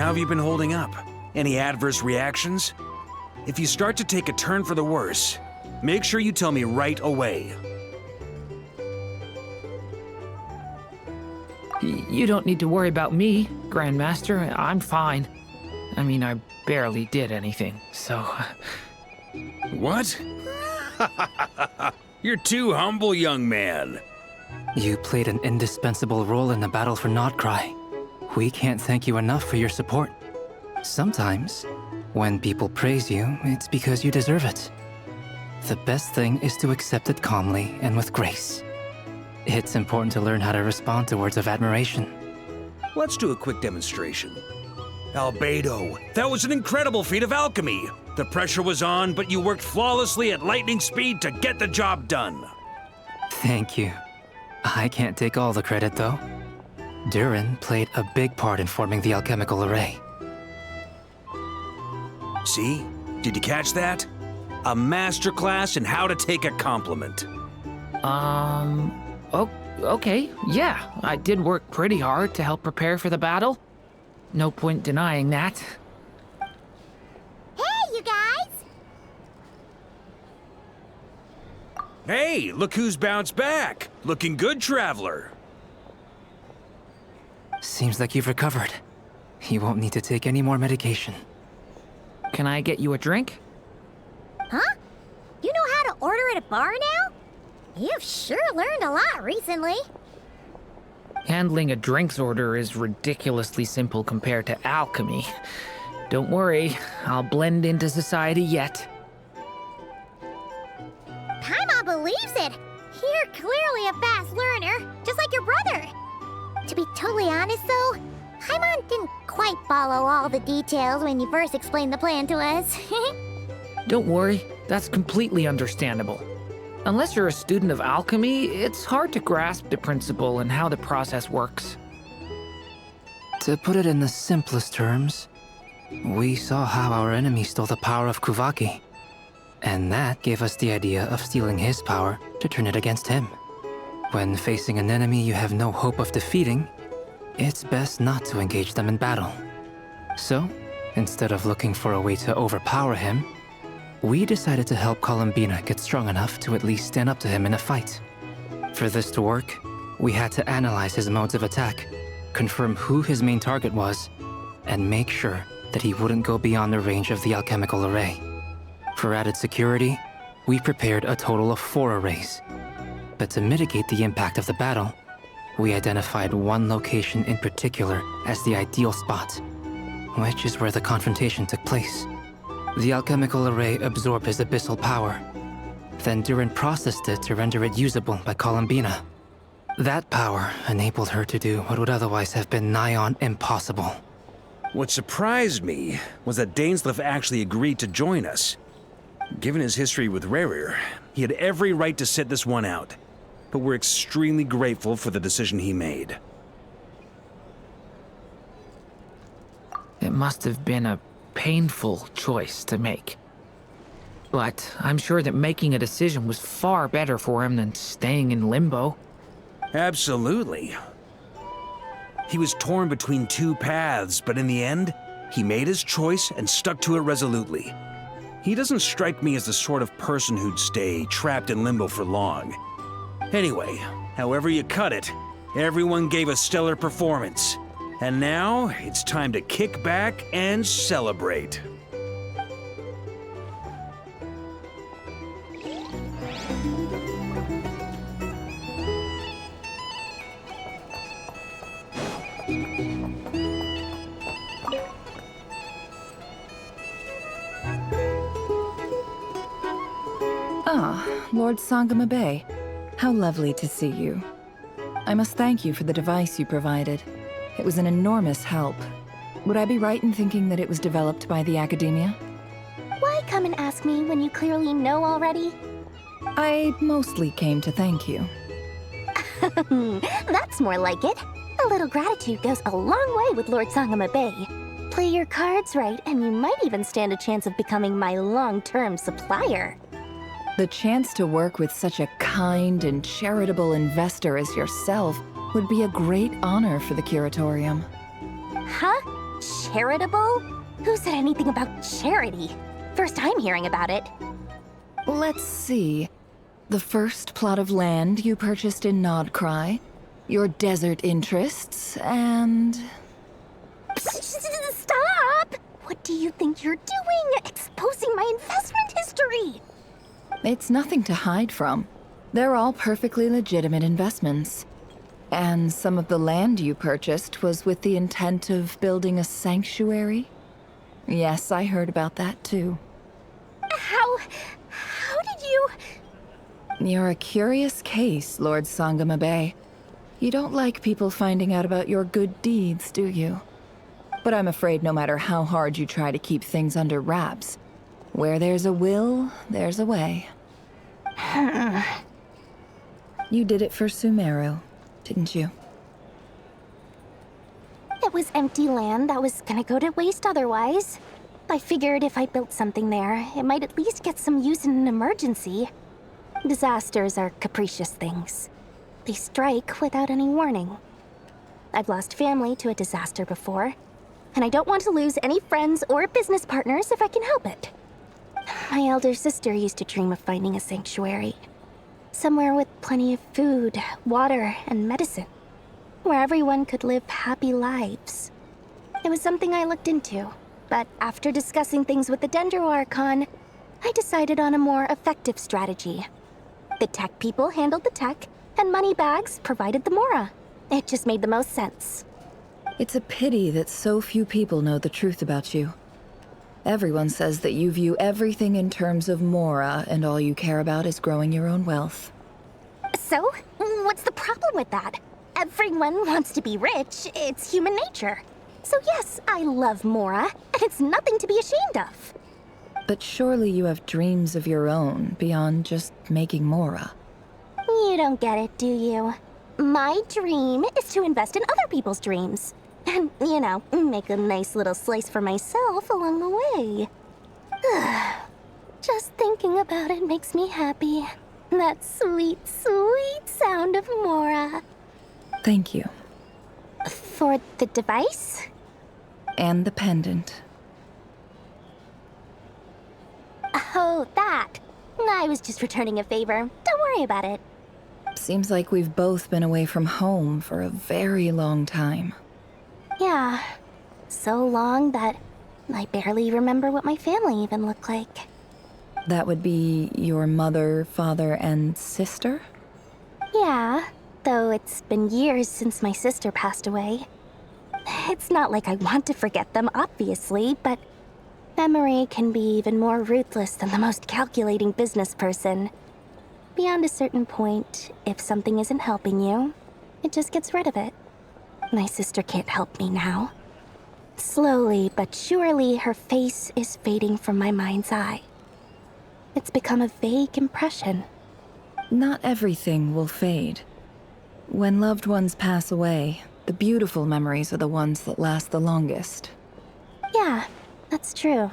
How have you been holding up? Any adverse reactions? If you start to take a turn for the worse, make sure you tell me right away. You don't need to worry about me, Grandmaster. I'm fine. I mean, I barely did anything, so... What? You're too humble, young man. You played an indispensable role in the battle for Nodcry. We can't thank you enough for your support. Sometimes, when people praise you, it's because you deserve it. The best thing is to accept it calmly and with grace. It's important to learn how to respond to words of admiration. Let's do a quick demonstration. Albedo, that was an incredible feat of alchemy. The pressure was on, but you worked flawlessly at lightning speed to get the job done. Thank you. I can't take all the credit, though. Durin played a big part in forming the alchemical array. See? Did you catch that? A masterclass in how to take a compliment. Okay, yeah. I did work pretty hard to help prepare for the battle. No point denying that. Hey, you guys! Hey, look who's bounced back. Looking good, Traveler. Seems like you've recovered. You won't need to take any more medication. Can I get you a drink? Huh? You know how to order at a bar now? You've sure learned a lot recently. Handling a drinks order is ridiculously simple compared to alchemy. Don't worry, I'll blend into society yet. Paimon believes it. You're clearly a fast learner, just like your brother. To be totally honest, though, Paimon didn't quite follow all the details when you first explained the plan to us. Don't worry, that's completely understandable. Unless you're a student of alchemy, it's hard to grasp the principle and how the process works. To put it in the simplest terms, we saw how our enemy stole the power of Kuvaki. And that gave us the idea of stealing his power to turn it against him. When facing an enemy you have no hope of defeating, it's best not to engage them in battle. So, instead of looking for a way to overpower him, we decided to help Columbina get strong enough to at least stand up to him in a fight. For this to work, we had to analyze his modes of attack, confirm who his main target was, and make sure that he wouldn't go beyond the range of the alchemical array. For added security, we prepared a total of 4 arrays. But to mitigate the impact of the battle, we identified one location in particular as the ideal spot, which is where the confrontation took place. The alchemical array absorbed his abyssal power. Then Durin processed it to render it usable by Columbina. That power enabled her to do what would otherwise have been nigh on impossible. What surprised me was that Dainsleif actually agreed to join us. Given his history with Rerir, he had every right to sit this one out. But we're extremely grateful for the decision he made. It must have been a painful choice to make. But I'm sure that making a decision was far better for him than staying in limbo. Absolutely. He was torn between 2 paths, but in the end, he made his choice and stuck to it resolutely. He doesn't strike me as the sort of person who'd stay trapped in limbo for long. Anyway, however you cut it, everyone gave a stellar performance. And now, it's time to kick back and celebrate. Ah, Lord Sangama Bay. How lovely to see you. I must thank you for the device you provided. It was an enormous help. Would I be right in thinking that it was developed by the Academia? Why come and ask me when you clearly know already? I mostly came to thank you. That's more like it. A little gratitude goes a long way with Lord Sangama Bay. Play your cards right, and you might even stand a chance of becoming my long-term supplier. The chance to work with such a kind and charitable investor as yourself would be a great honor for the Curatorium. Huh? Charitable? Who said anything about charity? First time hearing about it. Let's see. The first plot of land you purchased in Nodcry, your desert interests, and... Stop! What do you think you're doing? Exposing my investment history! It's nothing to hide from. They're all perfectly legitimate investments. And some of the land you purchased was with the intent of building a sanctuary? Yes, I heard about that too. How did you... You're a curious case, Lord Sangamabe. You don't like people finding out about your good deeds, do you? But I'm afraid no matter how hard you try to keep things under wraps, where there's a will, there's a way. You did it for Sumeru, didn't you? It was empty land that was gonna go to waste otherwise. I figured if I built something there, it might at least get some use in an emergency. Disasters are capricious things. They strike without any warning. I've lost family to a disaster before, and I don't want to lose any friends or business partners if I can help it. My elder sister used to dream of finding a sanctuary. Somewhere with plenty of food, water, and medicine. Where everyone could live happy lives. It was something I looked into, but after discussing things with the Dendro Archon, I decided on a more effective strategy. The tech people handled the tech, and Moneybags provided the Mora. It just made the most sense. It's a pity that so few people know the truth about you. Everyone says that you view everything in terms of Mora, and all you care about is growing your own wealth. So, what's the problem with that? Everyone wants to be rich. It's human nature. So yes, I love Mora, and it's nothing to be ashamed of. But surely you have dreams of your own beyond just making Mora. You don't get it, do you? My dream is to invest in other people's dreams. And, make a nice little slice for myself along the way. Just thinking about it makes me happy. That sweet, sweet sound of Mora. Thank you. For the device? And the pendant. Oh, that. I was just returning a favor. Don't worry about it. Seems like we've both been away from home for a very long time. Yeah. So long that I barely remember what my family even looked like. That would be your mother, father, and sister? Yeah, though it's been years since my sister passed away. It's not like I want to forget them, obviously, but memory can be even more ruthless than the most calculating business person. Beyond a certain point, if something isn't helping you, it just gets rid of it. My sister can't help me now. Slowly but surely, her face is fading from my mind's eye. It's become a vague impression. Not everything will fade. When loved ones pass away, the beautiful memories are the ones that last the longest. Yeah, that's true.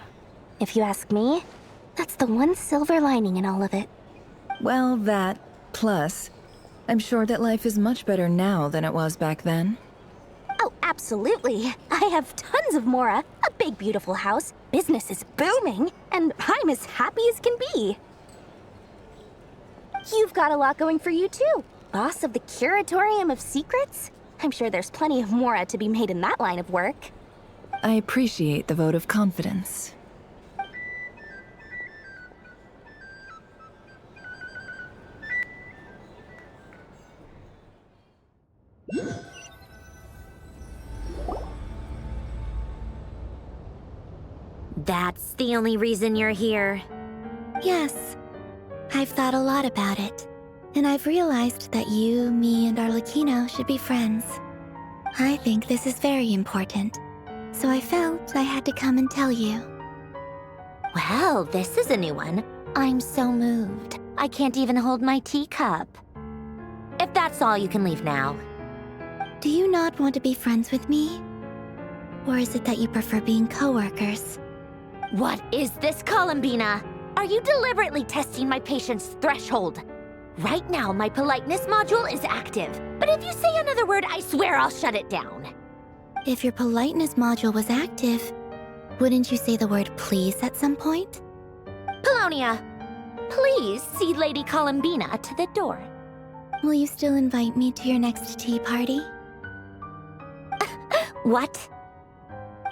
If you ask me, that's the one silver lining in all of it. Well, that, plus, I'm sure that life is much better now than it was back then. Oh, absolutely. I have tons of Mora, a big beautiful house, business is booming, and I'm as happy as can be. You've got a lot going for you too. Boss of the Curatorium of Secrets? I'm sure there's plenty of Mora to be made in that line of work. I appreciate the vote of confidence. That's the only reason you're here. Yes. I've thought a lot about it. And I've realized that you, me, and Arlecchino should be friends. I think this is very important. So I felt I had to come and tell you. Well, this is a new one. I'm so moved. I can't even hold my teacup. If that's all, you can leave now. Do you not want to be friends with me? Or is it that you prefer being coworkers? What is this, Columbina? Are you deliberately testing my patience threshold? Right now, my politeness module is active, but if you say another word, I swear I'll shut it down. If your politeness module was active, wouldn't you say the word please at some point? Polonia, please see Lady Columbina to the door. Will you still invite me to your next tea party? What?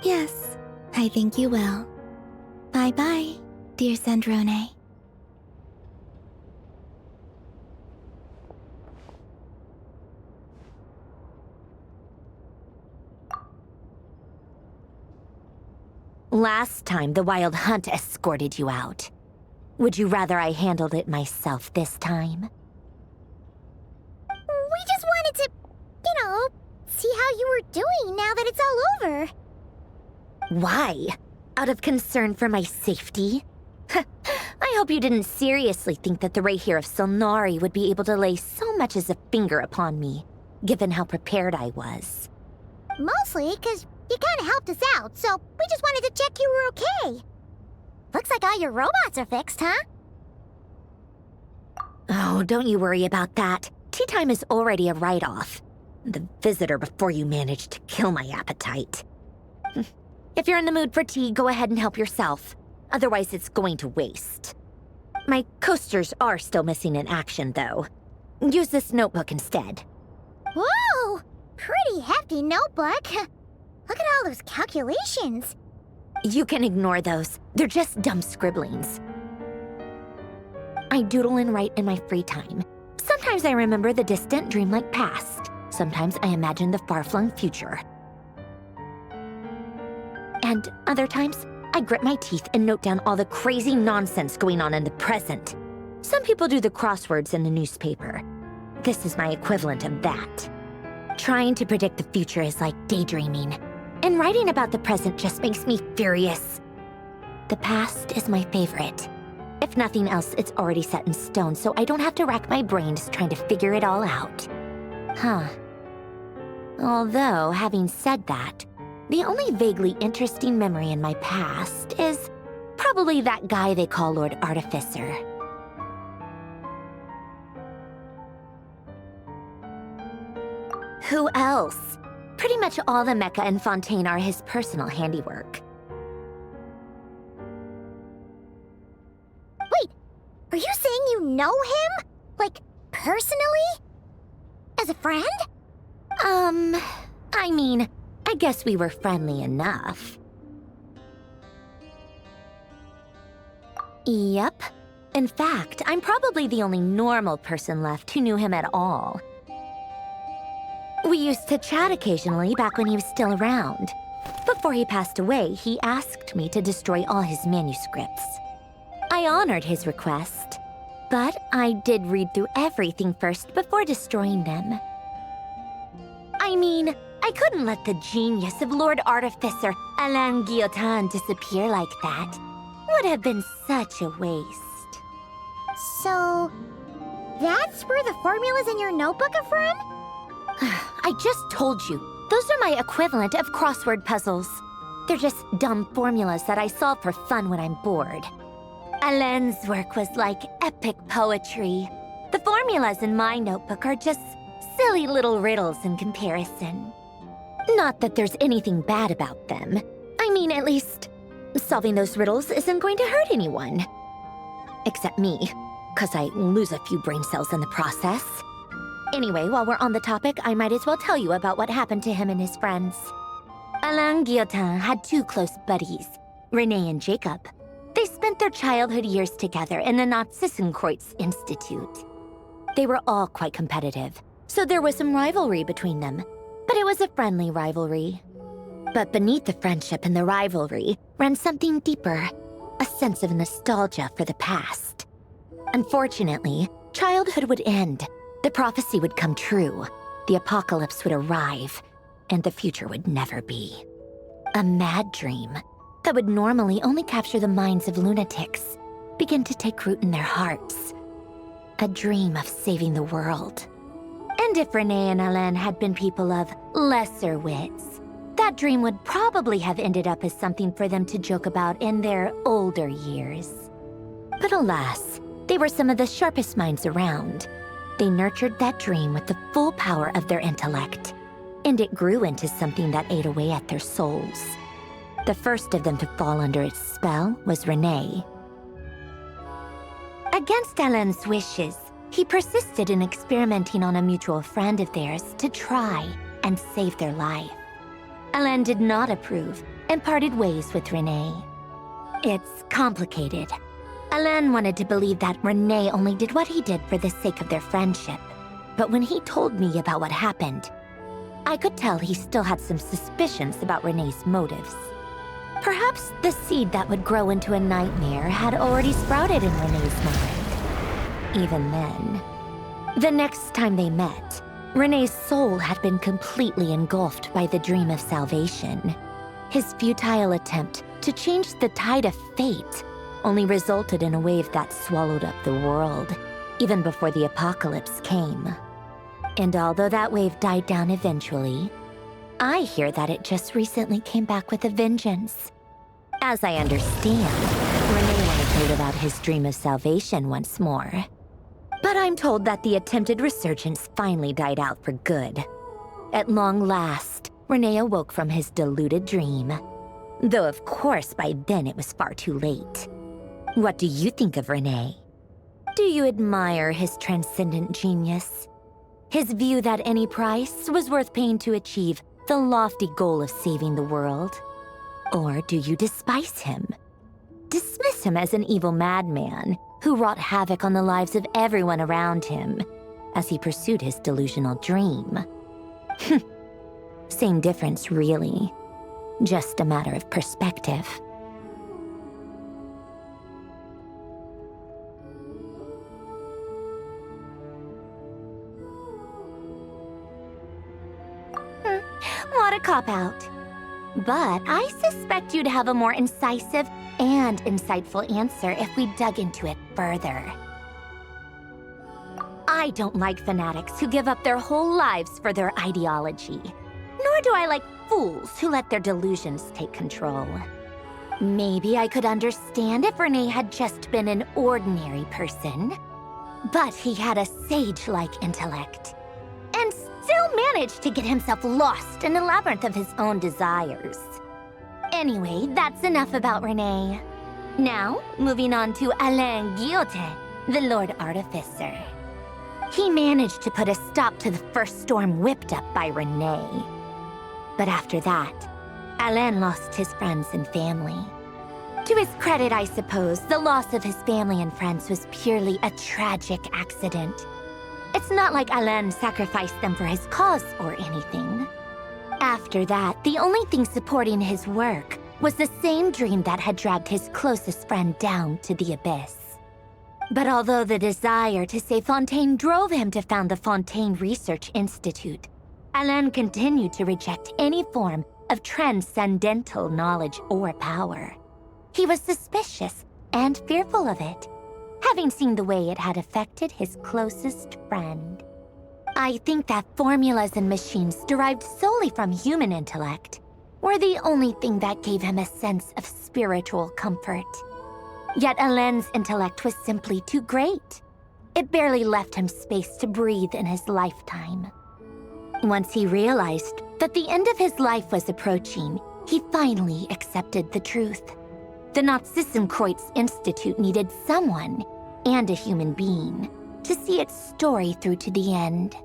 Yes, I think you will. Bye-bye, dear Sandrone. Last time, the Wild Hunt escorted you out. Would you rather I handled it myself this time? We just wanted to, see how you were doing now that it's all over. Why? Out of concern for my safety? I hope you didn't seriously think that the Rayhir of Silnari would be able to lay so much as a finger upon me, given how prepared I was. Mostly because you kind of helped us out, so we just wanted to check you were okay. Looks like all your robots are fixed, huh? Oh, don't you worry about that. Tea time is already a write-off. The visitor before you managed to kill my appetite. If you're in the mood for tea, go ahead and help yourself. Otherwise, it's going to waste. My coasters are still missing in action, though. Use this notebook instead. Whoa! Pretty hefty notebook. Look at all those calculations. You can ignore those. They're just dumb scribblings. I doodle and write in my free time. Sometimes I remember the distant, dreamlike past. Sometimes I imagine the far-flung future. And other times, I grit my teeth and note down all the crazy nonsense going on in the present. Some people do the crosswords in the newspaper. This is my equivalent of that. Trying to predict the future is like daydreaming, and writing about the present just makes me furious. The past is my favorite. If nothing else, it's already set in stone, so I don't have to rack my brains trying to figure it all out. Huh. Although, having said that, the only vaguely interesting memory in my past is probably that guy they call Lord Artificer. Who else? Pretty much all the mecha and Fontaine are his personal handiwork. Wait, are you saying you know him? Like, personally? As a friend? I mean, I guess we were friendly enough. Yep. In fact, I'm probably the only normal person left who knew him at all. We used to chat occasionally back when he was still around. Before he passed away, he asked me to destroy all his manuscripts. I honored his request, but I did read through everything first before destroying them. I mean, I couldn't let the genius of Lord Artificer Alain Guillotin disappear like that. Would have been such a waste. So, that's where the formulas in your notebook are from? I just told you. Those are my equivalent of crossword puzzles. They're just dumb formulas that I solve for fun when I'm bored. Alain's work was like epic poetry. The formulas in my notebook are just silly little riddles in comparison. Not that there's anything bad about them. I mean, at least, solving those riddles isn't going to hurt anyone. Except me, 'cause I lose a few brain cells in the process. Anyway, while we're on the topic, I might as well tell you about what happened to him and his friends. Alain Guillotin had two close buddies, Renee and Jacob. They spent their childhood years together in the Narzissenkreuz Institute. They were all quite competitive, so there was some rivalry between them, but it was a friendly rivalry. But beneath the friendship and the rivalry ran something deeper, a sense of nostalgia for the past. Unfortunately, childhood would end. The prophecy would come true, the apocalypse would arrive, and the future would never be. A mad dream that would normally only capture the minds of lunatics began to take root in their hearts. A dream of saving the world. And if Renee and Alain had been people of lesser wits, that dream would probably have ended up as something for them to joke about in their older years. But alas, they were some of the sharpest minds around. They nurtured that dream with the full power of their intellect. and it grew into something that ate away at their souls. The first of them to fall under its spell was Renee. Against Alain's wishes, he persisted in experimenting on a mutual friend of theirs to try and save their life. Alain did not approve and parted ways with Renee. It's complicated. Alain wanted to believe that Renee only did what he did for the sake of their friendship. But when he told me about what happened, I could tell he still had some suspicions about Renee's motives. Perhaps the seed that would grow into a nightmare had already sprouted in Renee's mind. Even then, the next time they met, Renee's soul had been completely engulfed by the dream of salvation. His futile attempt to change the tide of fate only resulted in a wave that swallowed up the world, even before the apocalypse came. And although that wave died down eventually, I hear that it just recently came back with a vengeance. As I understand, Renee wanted to live out his dream of salvation once more. But I'm told that the attempted resurgence finally died out for good. At long last, Renee awoke from his deluded dream. Though of course by then it was far too late. What do you think of Renee? Do you admire his transcendent genius? His view that any price was worth paying to achieve the lofty goal of saving the world? Or do you despise him? Dismiss him as an evil madman who wrought havoc on the lives of everyone around him as he pursued his delusional dream? Same difference, really. Just a matter of perspective. What a cop-out. But I suspect you'd have a more incisive and insightful answer if we dug into it further. I don't like fanatics who give up their whole lives for their ideology. Nor do I like fools who let their delusions take control. Maybe I could understand if Renee had just been an ordinary person. But he had a sage-like intellect. And still managed to get himself lost in the labyrinth of his own desires. Anyway, that's enough about Renee. Now, moving on to Alain Guillotin, the Lord Artificer. He managed to put a stop to the first storm whipped up by Renee. But after that, Alain lost his friends and family. To his credit, I suppose, the loss of his family and friends was purely a tragic accident. It's not like Alain sacrificed them for his cause or anything. After that, the only thing supporting his work was the same dream that had dragged his closest friend down to the abyss. But although the desire to save Fontaine drove him to found the Fontaine Research Institute, Alain continued to reject any form of transcendental knowledge or power. He was suspicious and fearful of it, having seen the way it had affected his closest friend. I think that formulas and machines derived solely from human intellect were the only thing that gave him a sense of spiritual comfort. Yet Alain's intellect was simply too great. It barely left him space to breathe in his lifetime. Once he realized that the end of his life was approaching, he finally accepted the truth. The Nazissenkreuz Institute needed someone, and a human being, to see its story through to the end.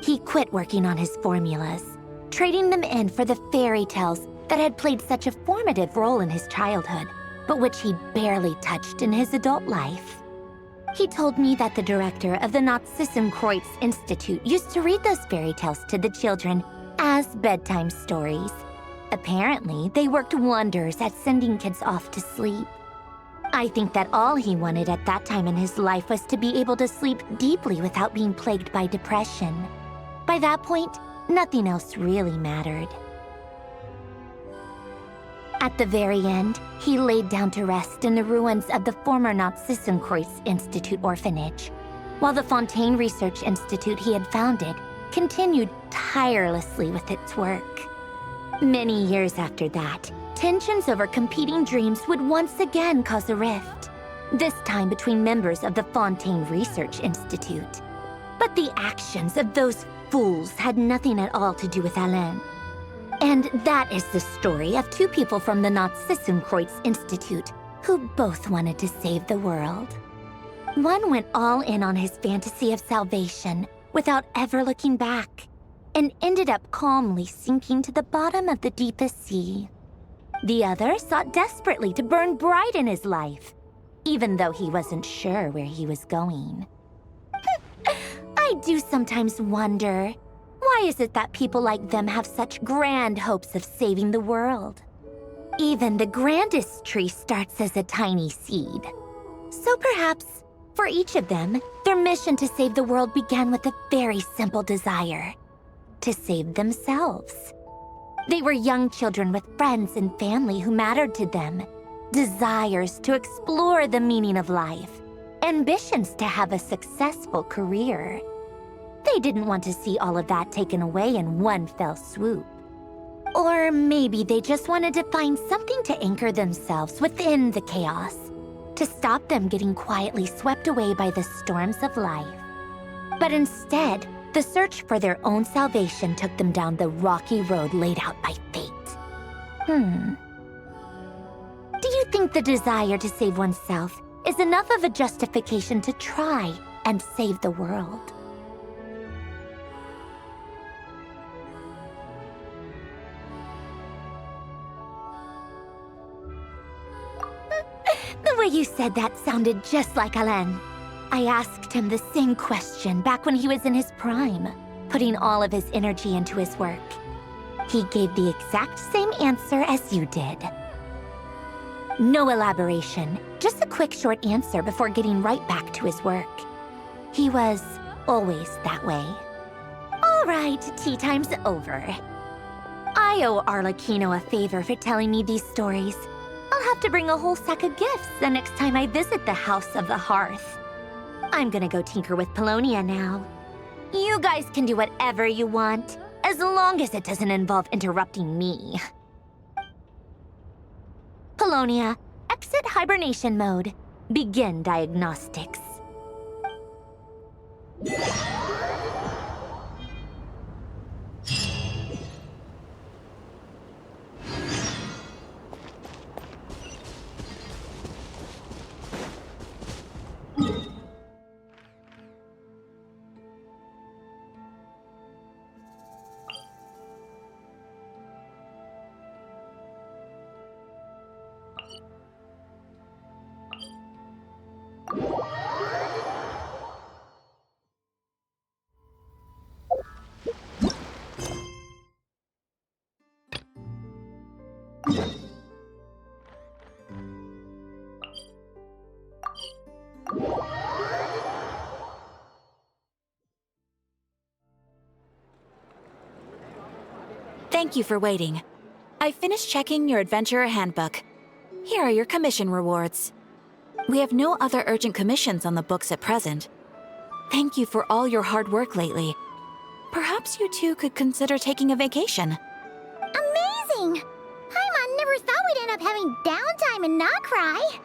He quit working on his formulas, trading them in for the fairy tales that had played such a formative role in his childhood, but which he barely touched in his adult life. He told me that the director of the Nazissenkreuz Institute used to read those fairy tales to the children as bedtime stories. Apparently, they worked wonders at sending kids off to sleep. I think that all he wanted at that time in his life was to be able to sleep deeply without being plagued by depression. By that point, nothing else really mattered. At the very end, he laid down to rest in the ruins of the former Nazissenkreuz Institute orphanage, while the Fontaine Research Institute he had founded continued tirelessly with its work. Many years after that, tensions over competing dreams would once again cause a rift, this time between members of the Fontaine Research Institute. But the actions of those fools had nothing at all to do with Alain. And that is the story of two people from the Nazissenkreuz Institute who both wanted to save the world. One went all in on his fantasy of salvation without ever looking back, and ended up calmly sinking to the bottom of the deepest sea. The other sought desperately to burn bright in his life, even though he wasn't sure where he was going. I do sometimes wonder, why is it that people like them have such grand hopes of saving the world? Even the grandest tree starts as a tiny seed. So perhaps, for each of them, their mission to save the world began with a very simple desire: to save themselves. They were young children with friends and family who mattered to them, desires to explore the meaning of life, ambitions to have a successful career. They didn't want to see all of that taken away in one fell swoop. Or maybe they just wanted to find something to anchor themselves within the chaos, to stop them getting quietly swept away by the storms of life. But instead, the search for their own salvation took them down the rocky road laid out by fate. Do you think the desire to save oneself is enough of a justification to try and save the world? The way you said that sounded just like Alain. I asked him the same question back when he was in his prime, putting all of his energy into his work. He gave the exact same answer as you did. No elaboration, just a quick short answer before getting right back to his work. He was always that way. All right, tea time's over. I owe Arlecchino a favor for telling me these stories. I'll have to bring a whole sack of gifts the next time I visit the House of the Hearth. I'm gonna go tinker with Polonia now. You guys can do whatever you want, as long as it doesn't involve interrupting me. Polonia, exit hibernation mode. Begin diagnostics. Thank you for waiting. I finished checking your Adventurer Handbook. Here are your commission rewards. We have no other urgent commissions on the books at present. Thank you for all your hard work lately. Perhaps you two could consider taking a vacation. Amazing! Paimon never thought we'd end up having downtime in Nocry.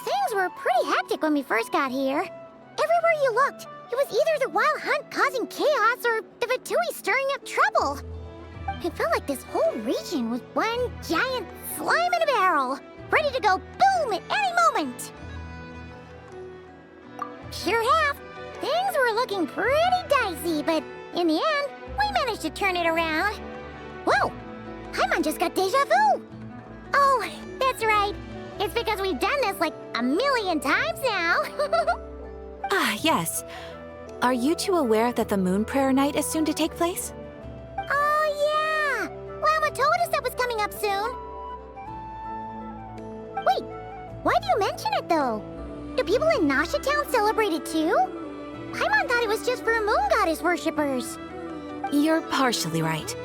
Things were pretty hectic when we first got here. Everywhere you looked, it was either the Wild Hunt causing chaos or the Vatui stirring up trouble. It felt like this whole region was one giant slime in a barrel, ready to go boom at any moment. Sure have. Things were looking pretty dicey, but in the end, we managed to turn it around. Whoa! Paimon just got deja vu! Oh, that's right. It's because we've done this like a million times now. Ah, yes. Are you two aware that the Moon Prayer Night is soon to take place? Oh, yeah! Lama told us that was coming up soon. Wait, why do you mention it, though? Do people in Nasha Town celebrate it, too? Paimon thought it was just for Moon Goddess worshippers. You're partially right.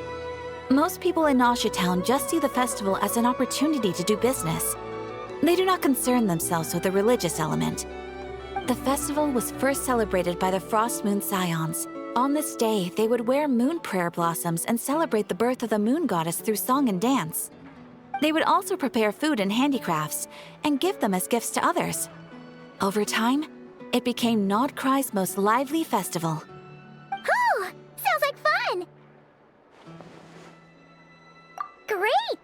Most people in Nasha Town just see the festival as an opportunity to do business. They do not concern themselves with the religious element. The festival was first celebrated by the Frost Moon Scions. On this day, they would wear moon prayer blossoms and celebrate the birth of the moon goddess through song and dance. They would also prepare food and handicrafts and give them as gifts to others. Over time, it became Nodcry's most lively festival. Great!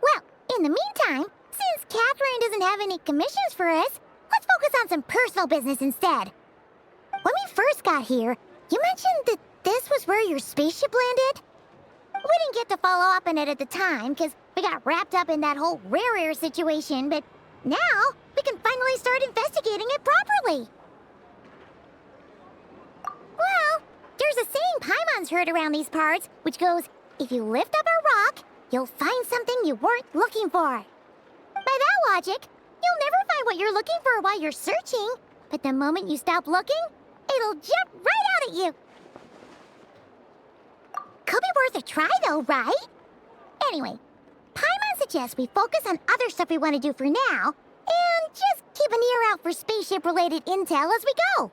Well, in the meantime, since Catherine doesn't have any commissions for us, let's focus on some personal business instead. When we first got here, you mentioned that this was where your spaceship landed? We didn't get to follow up on it at the time, because we got wrapped up in that whole rare air situation, but now we can finally start investigating it properly. Well, there's a saying Paimon's heard around these parts, which goes, if you lift up a rock, you'll find something you weren't looking for. By that logic, you'll never find what you're looking for while you're searching, but the moment you stop looking, it'll jump right out at you. Could be worth a try though, right? Anyway, Paimon suggests we focus on other stuff we want to do for now, and just keep an ear out for spaceship-related intel as we go.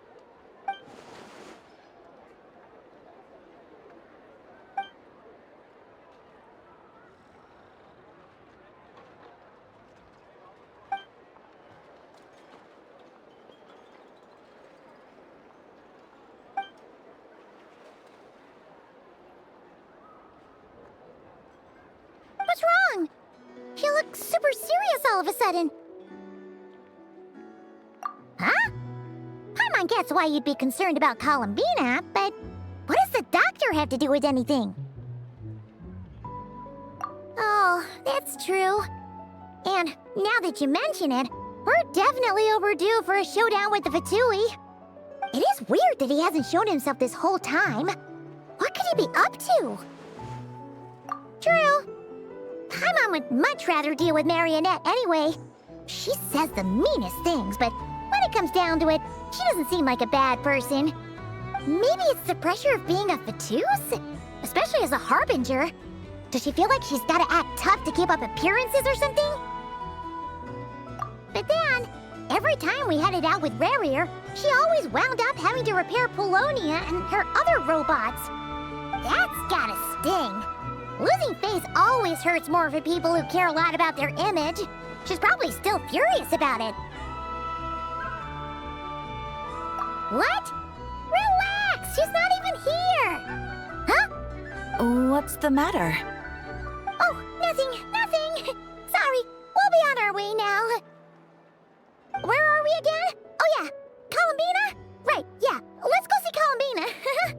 What's wrong? You look super serious all of a sudden. Huh? Paimon gets why you'd be concerned about Columbina, but what does the doctor have to do with anything? Oh, that's true. And now that you mention it, we're definitely overdue for a showdown with the Fatui. It is weird that he hasn't shown himself this whole time. What could he be up to? True. Paimon would much rather deal with Marionette anyway. She says the meanest things, but when it comes down to it, she doesn't seem like a bad person. Maybe it's the pressure of being a Fatus? Especially as a Harbinger. Does she feel like she's gotta act tough to keep up appearances or something? But then, every time we headed out with Rarier, she always wound up having to repair Polonia and her other robots. That's gotta sting. Losing face always hurts more for people who care a lot about their image. She's probably still furious about it. What? Relax! She's not even here! Huh? What's the matter? Oh, nothing. Sorry, we'll be on our way now. Where are we again? Oh yeah, Columbina? Right, yeah, let's go see Columbina.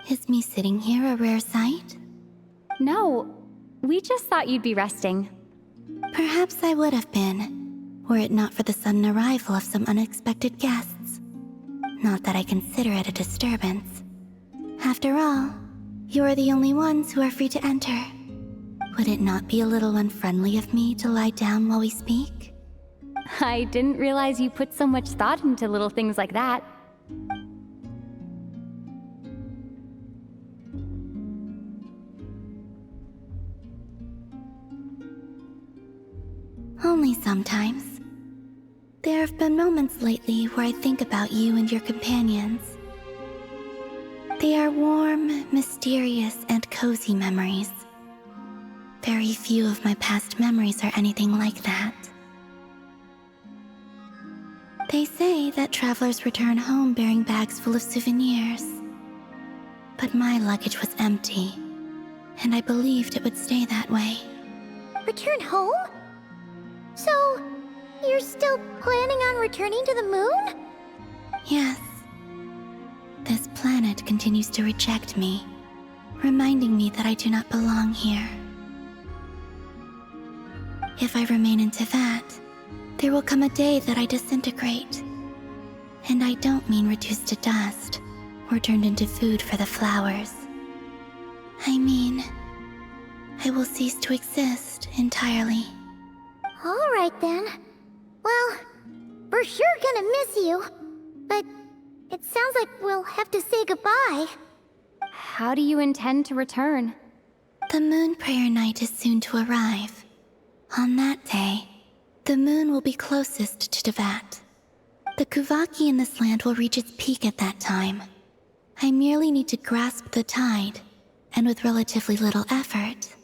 Is me sitting here a rare sight? No, we just thought you'd be resting. Perhaps I would have been, were it not for the sudden arrival of some unexpected guests. Not that I consider it a disturbance. After all, you are the only ones who are free to enter. Would it not be a little unfriendly of me to lie down while we speak? I didn't realize you put so much thought into little things like that. Only sometimes. There have been moments lately where I think about you and your companions. They are warm, mysterious, and cozy memories. Very few of my past memories are anything like that. They say that travelers return home bearing bags full of souvenirs. But my luggage was empty, and I believed it would stay that way. Return home? So, you're still planning on returning to the moon? Yes. This planet continues to reject me, reminding me that I do not belong here. If I remain into that, There will come a day that I disintegrate. And I don't mean reduced to dust or turned into food for the flowers. I mean, I will cease to exist entirely. Alright then. Well, we're sure gonna miss you. But it sounds like we'll have to say goodbye. How do you intend to return? The moon prayer night is soon to arrive. On that day, the moon will be closest to Teyvat. The Kuvaki in this land will reach its peak at that time. I merely need to grasp the tide, and with relatively little effort.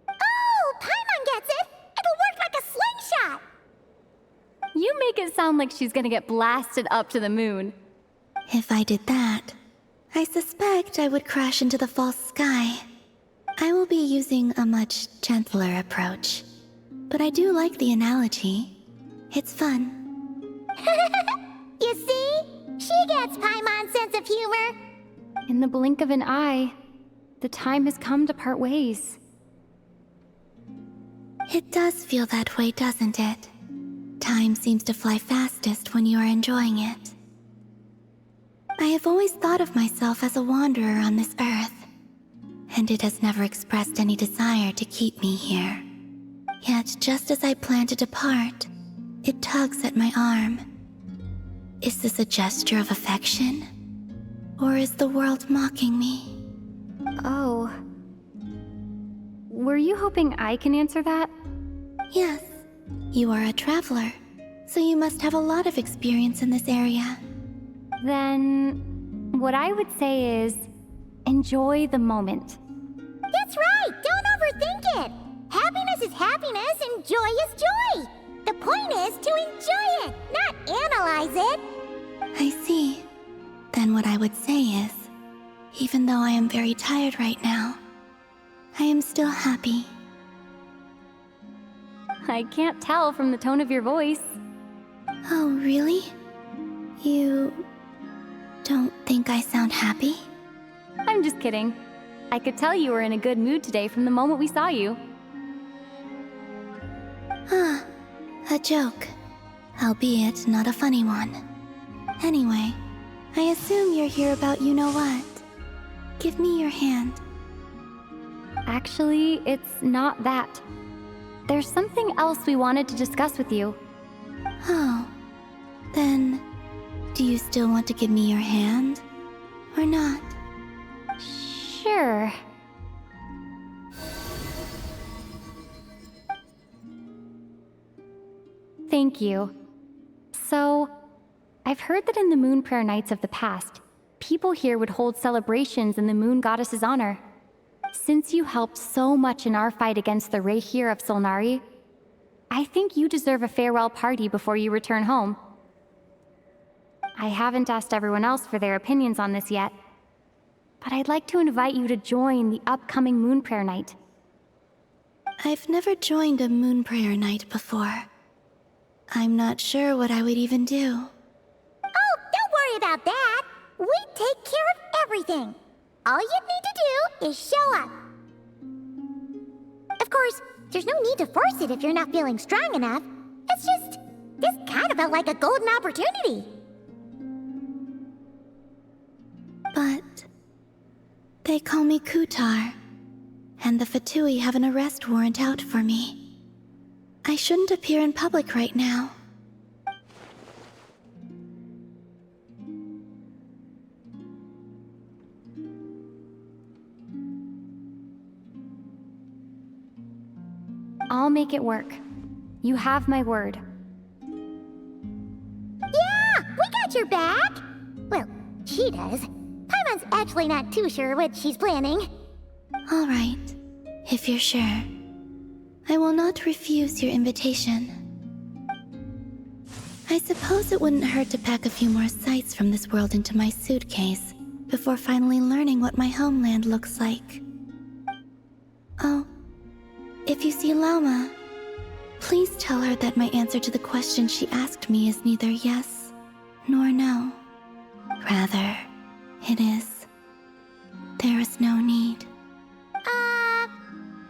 Oh, Paimon gets it! It'll work like a slingshot! You make it sound like she's gonna get blasted up to the moon. If I did that, I suspect I would crash into the false sky. I will be using a much gentler approach. But I do like the analogy. It's fun. You see? She gets Paimon's sense of humor. In the blink of an eye, the time has come to part ways. It does feel that way, doesn't it? Time seems to fly fastest when you are enjoying it. I have always thought of myself as a wanderer on this earth, and it has never expressed any desire to keep me here. Yet, just as I plan to depart, it tugs at my arm. Is this a gesture of affection? Or is the world mocking me? Oh. Were you hoping I can answer that? Yes. You are a traveler, so you must have a lot of experience in this area. Then, what I would say is, enjoy the moment. That's right! Don't overthink it! Happiness is happiness and joy is joy! The point is to enjoy it, not analyze it! I see. Then what I would say is, even though I am very tired right now, I am still happy. I can't tell from the tone of your voice. Oh, really? You don't think I sound happy? I'm just kidding. I could tell you were in a good mood today from the moment we saw you. Ah, a joke. Albeit not a funny one. Anyway, I assume you're here about you-know-what. Give me your hand. Actually, it's not that. There's something else we wanted to discuss with you. Oh. Then, do you still want to give me your hand? Or not? Sure. Thank you. So, I've heard that in the moon prayer nights of the past, people here would hold celebrations in the moon goddess's honor. Since you helped so much in our fight against the Rehir of Solnari, I think you deserve a farewell party before you return home. I haven't asked everyone else for their opinions on this yet, but I'd like to invite you to join the upcoming moon prayer night. I've never joined a moon prayer night before. I'm not sure what I would even do. Oh, don't worry about that! We take care of everything! All you need to do is show up. Of course, there's no need to force it if you're not feeling strong enough. It's just, this kind of felt like a golden opportunity. But they call me Kutar, and the Fatui have an arrest warrant out for me. I shouldn't appear in public right now. I'll make it work. You have my word. Yeah, we got your back! Well, she does. Paimon's actually not too sure what she's planning. All right, if you're sure. I will not refuse your invitation. I suppose it wouldn't hurt to pack a few more sights from this world into my suitcase before finally learning what my homeland looks like. Oh, if you see Lauma, please tell her that my answer to the question she asked me is neither yes nor no. Rather, it is, there is no need.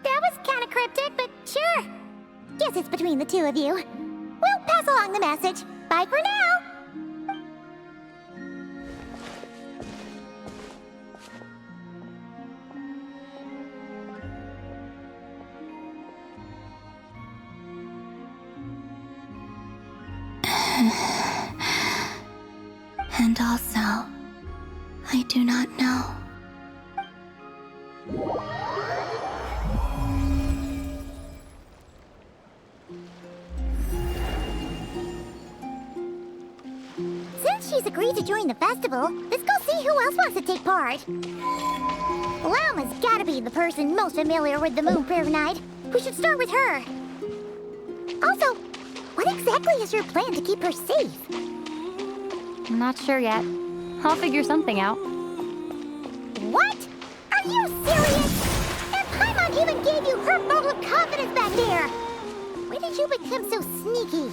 That was kinda cryptic, but sure. Guess it's between the two of you. We'll pass along the message. Bye for now. And also, I do not know. Since she's agreed to join the festival, let's go see who else wants to take part. Lama's gotta be the person most familiar with the Moon Prayer Night. We should start with her. Also, what exactly is your plan to keep her safe? I'm not sure yet. I'll figure something out. What? Are you serious? And Paimon even gave you her vote of confidence back there! When did you become so sneaky?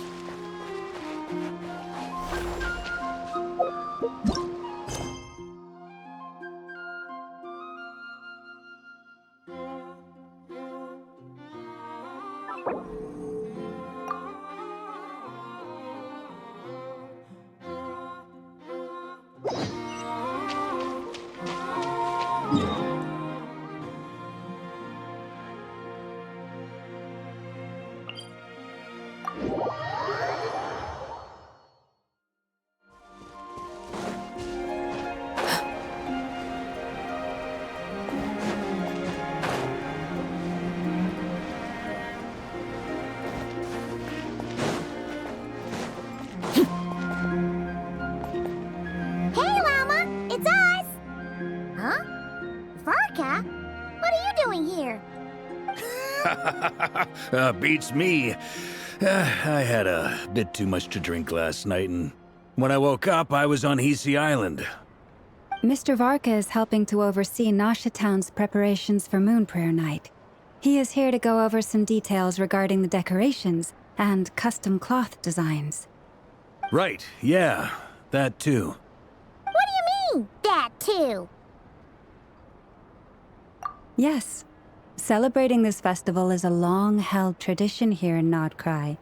Beats me. I had a bit too much to drink last night, and when I woke up, I was on Hisi Island. Mr. Varka is helping to oversee Nasha Town's preparations for Moon Prayer Night. He is here to go over some details regarding the decorations and custom cloth designs. Right, yeah, that too. What do you mean, that too? Yes. Celebrating this festival is a long-held tradition here in Nodcry.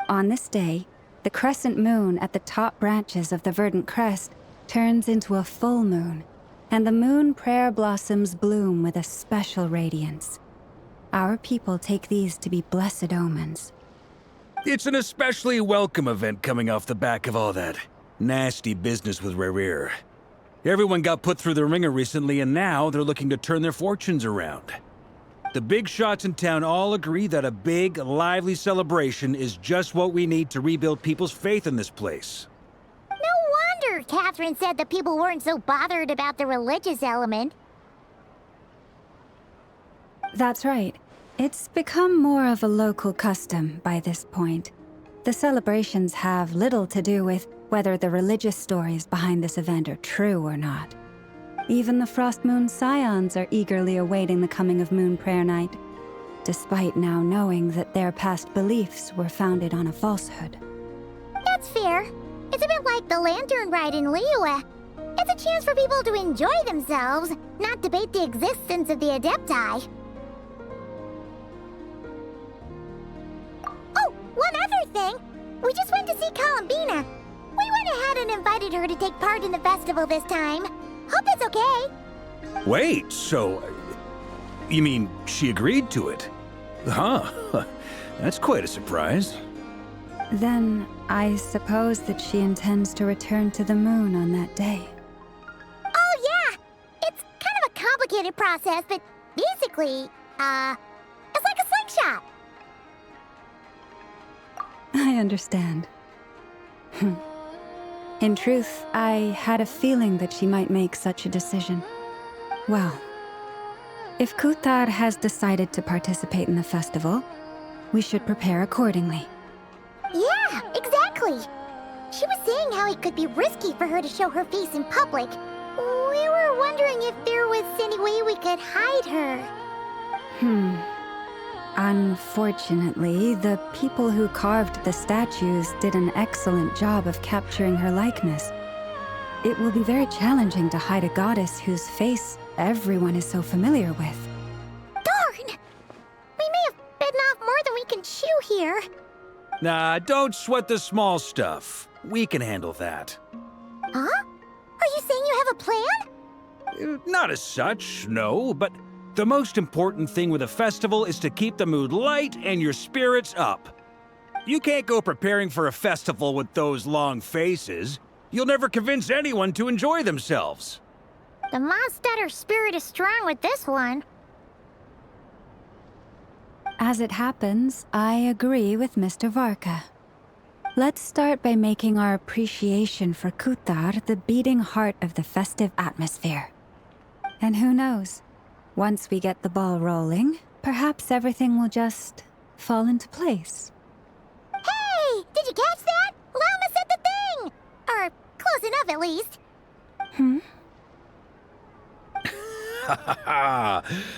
On this day, the crescent moon at the top branches of the verdant crest turns into a full moon, and the moon prayer blossoms bloom with a special radiance. Our people take these to be blessed omens. It's an especially welcome event coming off the back of all that nasty business with Rerir. Everyone got put through the ringer recently, and now they're looking to turn their fortunes around. The big shots in town all agree that a big, lively celebration is just what we need to rebuild people's faith in this place. No wonder Catherine said the people weren't so bothered about the religious element. That's right. It's become more of a local custom by this point. The celebrations have little to do with whether the religious stories behind this event are true or not. Even the Frost Moon Scions are eagerly awaiting the coming of Moon Prayer Night, despite now knowing that their past beliefs were founded on a falsehood. That's fair. It's a bit like the Lantern Ride in Liyue. It's a chance for people to enjoy themselves, not debate the existence of the Adepti. Oh, one other thing! We just went to see Columbina. We went ahead and invited her to take part in the festival this time. Hope it's okay. Wait, so... you mean she agreed to it? Huh. That's quite a surprise. Then, I suppose that she intends to return to the moon on that day. Oh, yeah! It's kind of a complicated process, but basically, it's like a slingshot. I understand. In truth, I had a feeling that she might make such a decision. Well, if Kuthar has decided to participate in the festival, we should prepare accordingly. Yeah, exactly. She was saying how it could be risky for her to show her face in public. We were wondering if there was any way we could hide her. Unfortunately, the people who carved the statues did an excellent job of capturing her likeness. It will be very challenging to hide a goddess whose face everyone is so familiar with. Darn! We may have bitten off more than we can chew here. Nah, don't sweat the small stuff. We can handle that. Huh? Are you saying you have a plan? Not as such, no, but the most important thing with a festival is to keep the mood light and your spirits up. You can't go preparing for a festival with those long faces. You'll never convince anyone to enjoy themselves. The Mondstatter spirit is strong with this one. As it happens, I agree with Mr. Varka. Let's start by making our appreciation for Kutar the beating heart of the festive atmosphere. And who knows? Once we get the ball rolling, perhaps everything will just fall into place. Hey! Did you catch that? Llama said the thing! Or close enough, at least.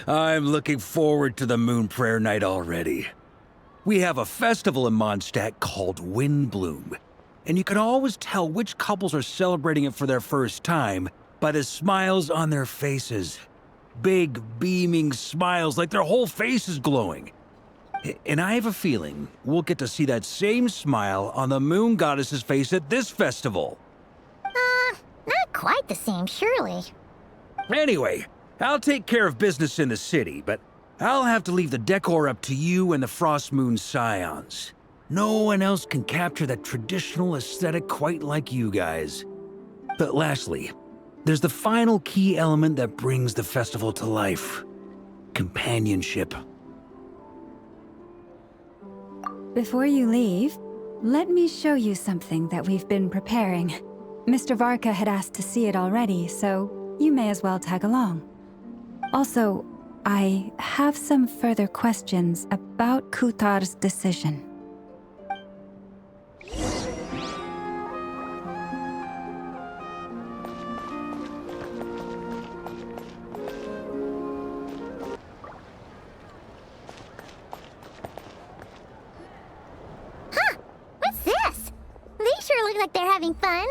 I'm looking forward to the Moon Prayer Night already. We have a festival in Mondstadt called Windbloom, and you can always tell which couples are celebrating it for their first time by the smiles on their faces. Big, beaming smiles like their whole face is glowing. And I have a feeling we'll get to see that same smile on the Moon Goddess's face at this festival. Not quite the same, surely. Anyway, I'll take care of business in the city, but I'll have to leave the decor up to you and the Frost Moon Scions. No one else can capture that traditional aesthetic quite like you guys. But lastly, there's the final key element that brings the festival to life. Companionship. Before you leave, let me show you something that we've been preparing. Mr. Varka had asked to see it already, so you may as well tag along. Also, I have some further questions about Kutar's decision. Huh! What's this? They sure look like they're having fun.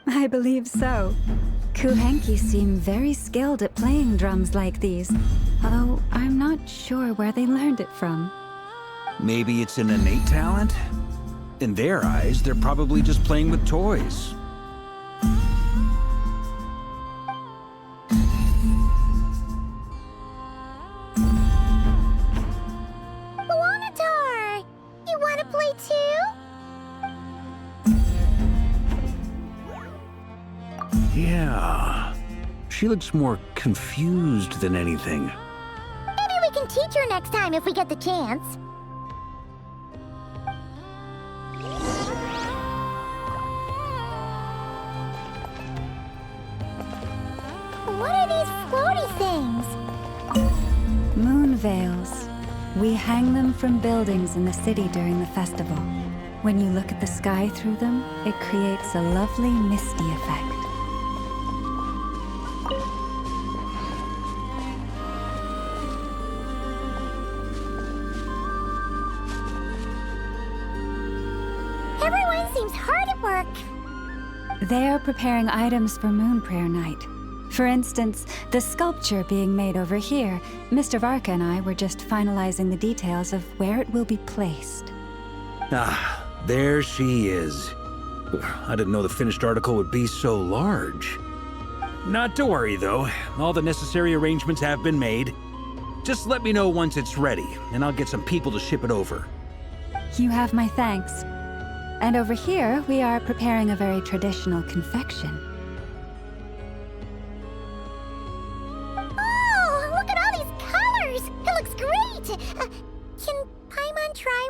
I believe so. Kuhenki seem very skilled at playing drums like these, although I'm not sure where they learned it from. Maybe it's an innate talent? In their eyes, they're probably just playing with toys. Luanatar! You want to play too? Yeah. She looks more confused than anything. Maybe we can teach her next time if we get the chance. What are these floaty things? Moon veils. We hang them from buildings in the city during the festival. When you look at the sky through them, it creates a lovely misty effect. Everyone seems hard at work. They are preparing items for Moon Prayer Night. For instance, the sculpture being made over here, Mr. Varka and I were just finalizing the details of where it will be placed. Ah, there she is. I didn't know the finished article would be so large. Not to worry, though. All the necessary arrangements have been made. Just let me know once it's ready, and I'll get some people to ship it over. You have my thanks. And over here, we are preparing a very traditional confection. Oh, look at all these colors! It looks great! Can Paimon try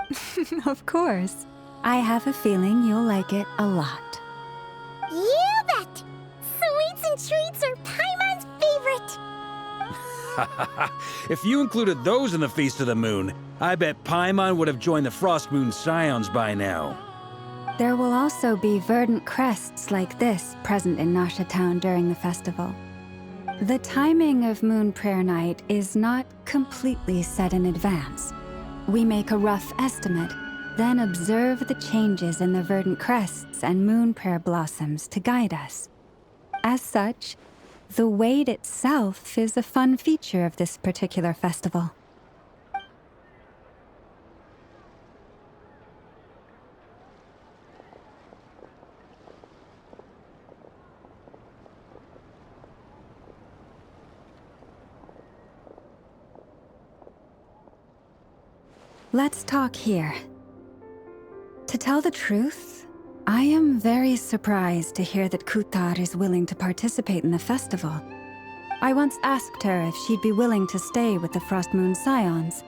one? Of course. I have a feeling you'll like it a lot. You bet! Sweets and treats are Paimon's favorite! If you included those in the Feast of the Moon, I bet Paimon would have joined the Frost Moon Scions by now. There will also be verdant crests like this present in Nasha Town during the festival. The timing of Moon Prayer Night is not completely set in advance. We make a rough estimate, then observe the changes in the verdant crests and moon prayer blossoms to guide us. As such, the wait itself is a fun feature of this particular festival. Let's talk here. To tell the truth, I am very surprised to hear that Kutar is willing to participate in the festival. I once asked her if she'd be willing to stay with the Frost Moon Scions.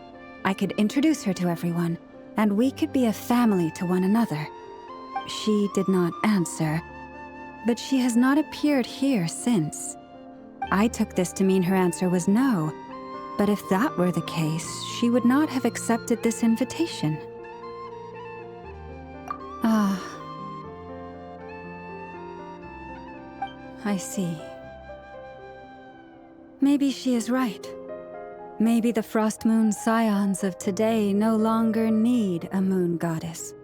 I could introduce her to everyone, and we could be a family to one another. She did not answer, but she has not appeared here since. I took this to mean her answer was no, but if that were the case, she would not have accepted this invitation. Ah. I see. Maybe she is right. Maybe the Frost Moon Scions of today no longer need a moon goddess.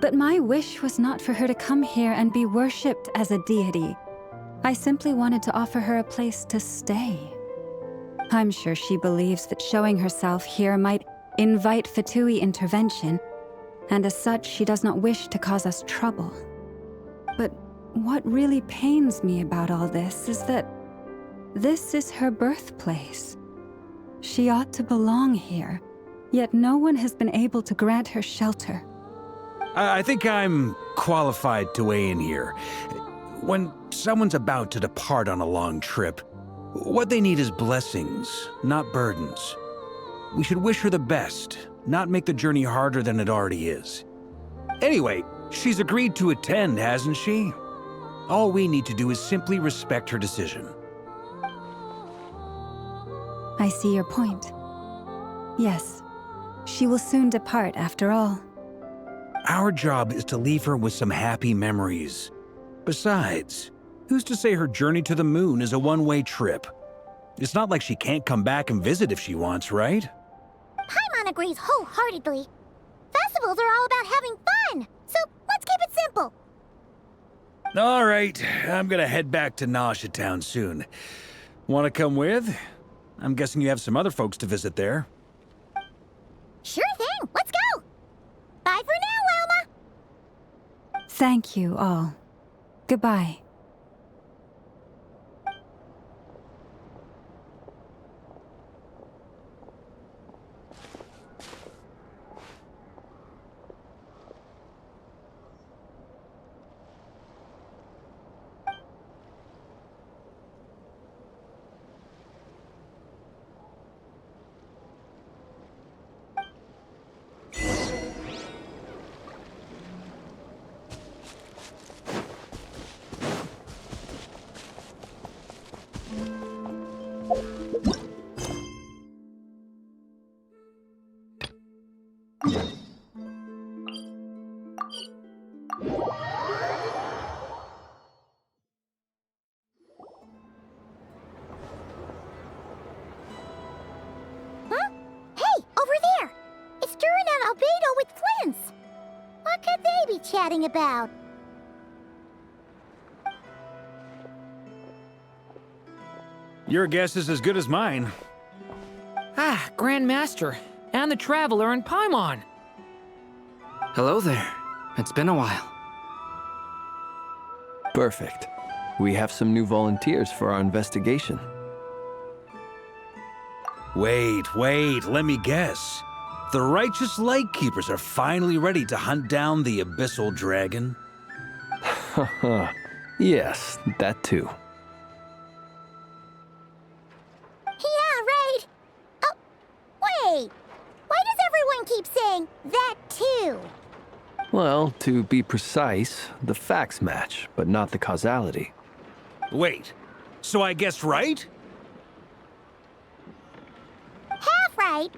But my wish was not for her to come here and be worshipped as a deity. I simply wanted to offer her a place to stay. I'm sure she believes that showing herself here might invite Fatui intervention, and as such, she does not wish to cause us trouble. But what really pains me about all this is that this is her birthplace. She ought to belong here, yet no one has been able to grant her shelter. I think I'm qualified to weigh in here. When someone's about to depart on a long trip, what they need is blessings, not burdens. We should wish her the best, not make the journey harder than it already is. Anyway, she's agreed to attend, hasn't she? All we need to do is simply respect her decision. I see your point. Yes, she will soon depart after all. Our job is to leave her with some happy memories. Besides, who's to say her journey to the moon is a one-way trip? It's not like she can't come back and visit if she wants, right? Paimon agrees wholeheartedly. Festivals are all about having fun, so let's keep it simple. All right, I'm gonna head back to Nausea Town soon. Wanna come with? I'm guessing you have some other folks to visit there. Sure thing, let's go! Bye for now, Wilma! Thank you all. Goodbye. Huh? Hey, over there! It's Duran and Albedo with Flints! What could they be chatting about? Your guess is as good as mine. Ah, Grand Master, and the Traveler and Paimon. Hello there. It's been a while. Perfect. We have some new volunteers for our investigation. Wait, let me guess. The righteous Lightkeepers are finally ready to hunt down the Abyssal Dragon? Haha. Yes, that too. Yeah, right! Oh, wait! Why does everyone keep saying that too? Well, to be precise, the facts match, but not the causality. Wait, so I guessed right? Half right.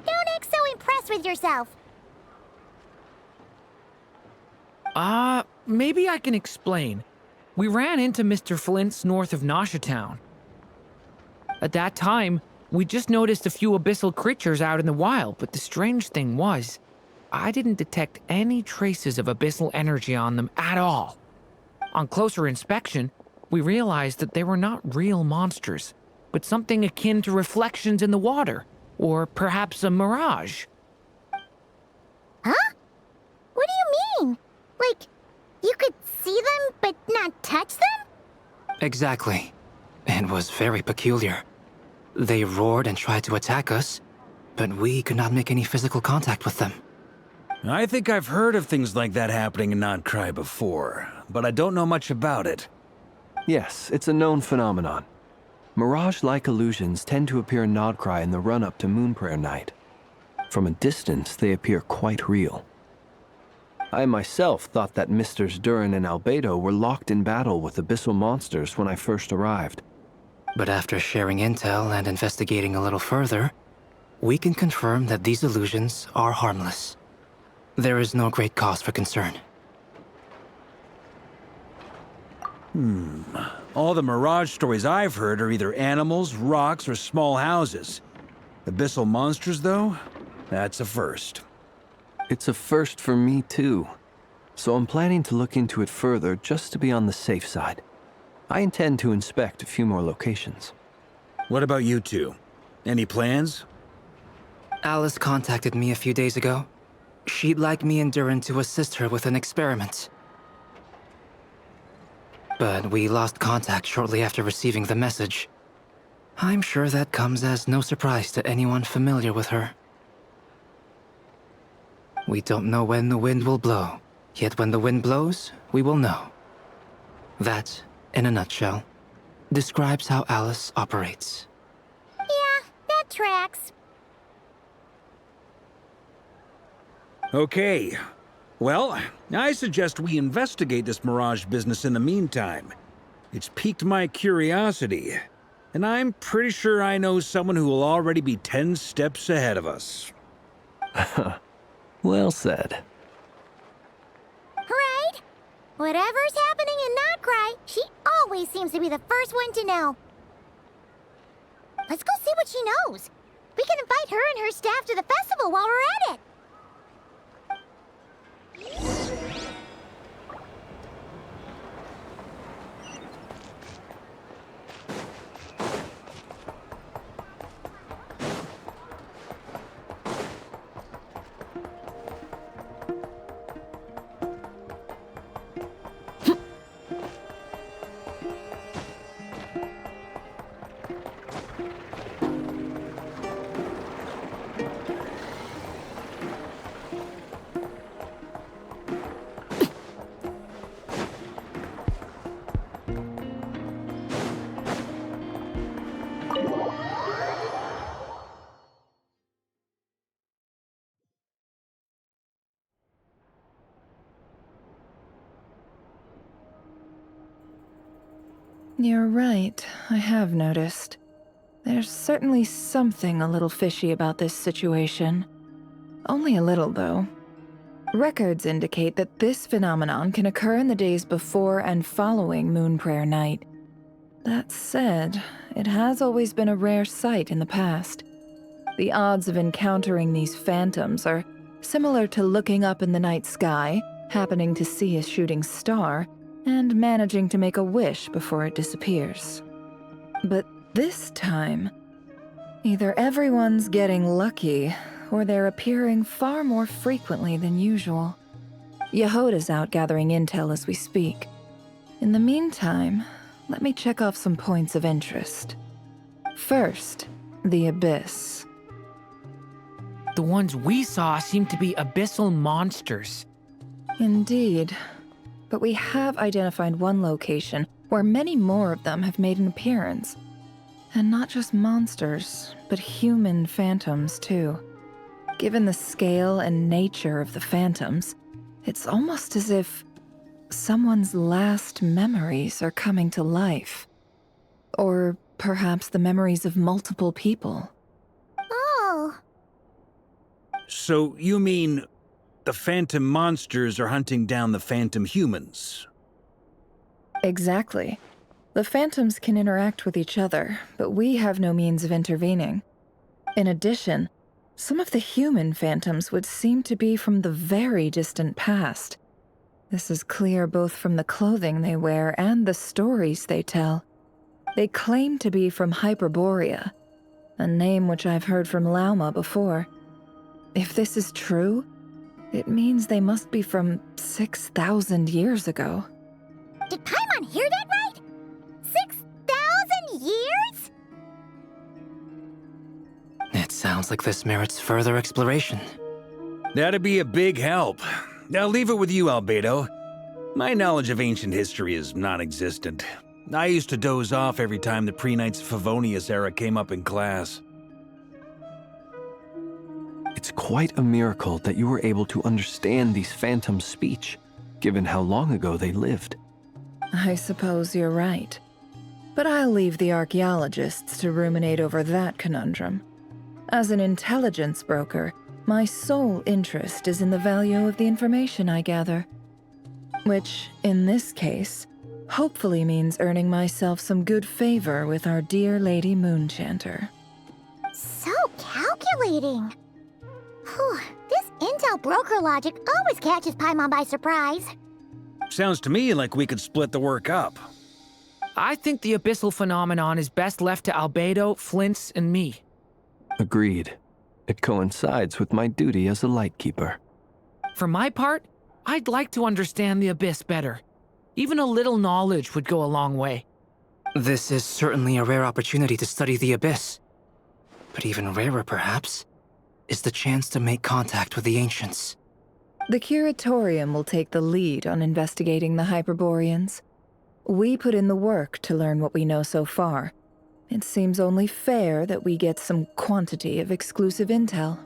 Don't act so impressed with yourself. Maybe I can explain. We ran into Mr. Flint's north of Nausea Town. At that time, we just noticed a few abyssal creatures out in the wild, but the strange thing was, I didn't detect any traces of abyssal energy on them at all. On closer inspection, we realized that they were not real monsters, but something akin to reflections in the water, or perhaps a mirage. Huh? What do you mean? Like, you could see them but not touch them? Exactly. It was very peculiar. They roared and tried to attack us, but we could not make any physical contact with them. I think I've heard of things like that happening in Nodcry before, but I don't know much about it. Yes, it's a known phenomenon. Mirage-like illusions tend to appear in Nodcry in the run-up to Moonprayer Night. From a distance, they appear quite real. I myself thought that Misters Durin and Albedo were locked in battle with abyssal monsters when I first arrived. But after sharing intel and investigating a little further, we can confirm that these illusions are harmless. There is no great cause for concern. All the Mirage stories I've heard are either animals, rocks, or small houses. Abyssal monsters, though? That's a first. It's a first for me, too. So I'm planning to look into it further just to be on the safe side. I intend to inspect a few more locations. What about you two? Any plans? Alice contacted me a few days ago. She'd like me and Durin to assist her with an experiment. But we lost contact shortly after receiving the message. I'm sure that comes as no surprise to anyone familiar with her. We don't know when the wind will blow, yet when the wind blows, we will know. That, in a nutshell, describes how Alice operates. Yeah, that tracks. Okay. Well, I suggest we investigate this Mirage business in the meantime. It's piqued my curiosity, and I'm pretty sure I know someone who will already be 10 steps ahead of us. Well said. Right? Whatever's happening in Nodcry, she always seems to be the first one to know. Let's go see what she knows. We can invite her and her staff to the festival while we're at it. You're right, I have noticed. There's certainly something a little fishy about this situation. Only a little, though. Records indicate that this phenomenon can occur in the days before and following Moonprayer Night. That said, it has always been a rare sight in the past. The odds of encountering these phantoms are similar to looking up in the night sky, happening to see a shooting star, and managing to make a wish before it disappears. But this time, either everyone's getting lucky, or they're appearing far more frequently than usual. Yehoda's out gathering intel as we speak. In the meantime, let me check off some points of interest. First, the Abyss. The ones we saw seem to be abyssal monsters. Indeed. But we have identified one location where many more of them have made an appearance. And not just monsters, but human phantoms, too. Given the scale and nature of the phantoms, it's almost as if someone's last memories are coming to life. Or perhaps the memories of multiple people. Oh. So you mean the phantom monsters are hunting down the phantom humans? Exactly. The phantoms can interact with each other, but we have no means of intervening. In addition, some of the human phantoms would seem to be from the very distant past. This is clear both from the clothing they wear and the stories they tell. They claim to be from Hyperborea, a name which I've heard from Lauma before. If this is true, it means they must be from 6,000 years ago. Did Paimon hear that right? 6,000 years? It's Sounds like this merits further exploration. That'd be a big help. I'll leave it with you, Albedo. My knowledge of ancient history is non-existent. I used to doze off every time the pre-Knights Favonius era came up in class. It's quite a miracle that you were able to understand these phantoms' speech, given how long ago they lived. I suppose you're right. But I'll leave the archaeologists to ruminate over that conundrum. As an intelligence broker, my sole interest is in the value of the information I gather. Which, in this case, hopefully means earning myself some good favor with our dear Lady Moonchanter. So calculating. Whew, this intel broker logic always catches Paimon by surprise. Sounds to me like we could split the work up. I think the abyssal phenomenon is best left to Albedo, Flint's, and me. Agreed. It coincides with my duty as a lightkeeper. For my part, I'd like to understand the abyss better. Even a little knowledge would go a long way. This is certainly a rare opportunity to study the abyss. But even rarer, perhaps, is the chance to make contact with the ancients. The Curatorium will take the lead on investigating the Hyperboreans. We put in the work to learn what we know so far. It seems only fair that we get some quantity of exclusive intel.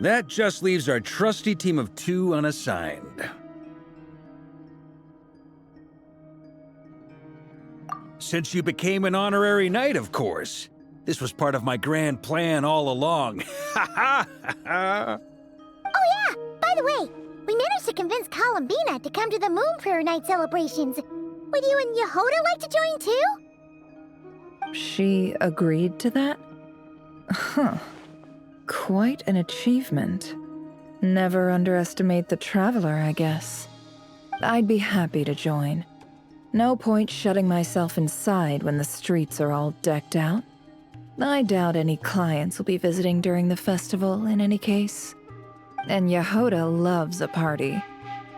That just leaves our trusty team of 2 unassigned. Since you became an honorary knight, of course. This was part of my grand plan all along. Ha ha ha! Oh yeah, by the way, we managed to convince Columbina to come to the Moon Prayer Night celebrations. Would you and Yehoda like to join too? She agreed to that? Huh. Quite an achievement. Never underestimate the traveler, I guess. I'd be happy to join. No point shutting myself inside when the streets are all decked out. I doubt any clients will be visiting during the festival in any case. And Yehoda loves a party,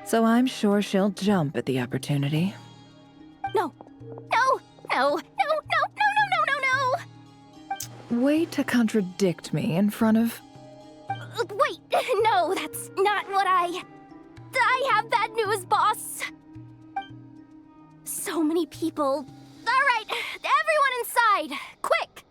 so I'm sure she'll jump at the opportunity. No. No. No. No. No. No. No. No. No. Way to contradict me in front of... Wait. No, that's not what I have bad news, boss. So many people. All right, everyone inside. Quick.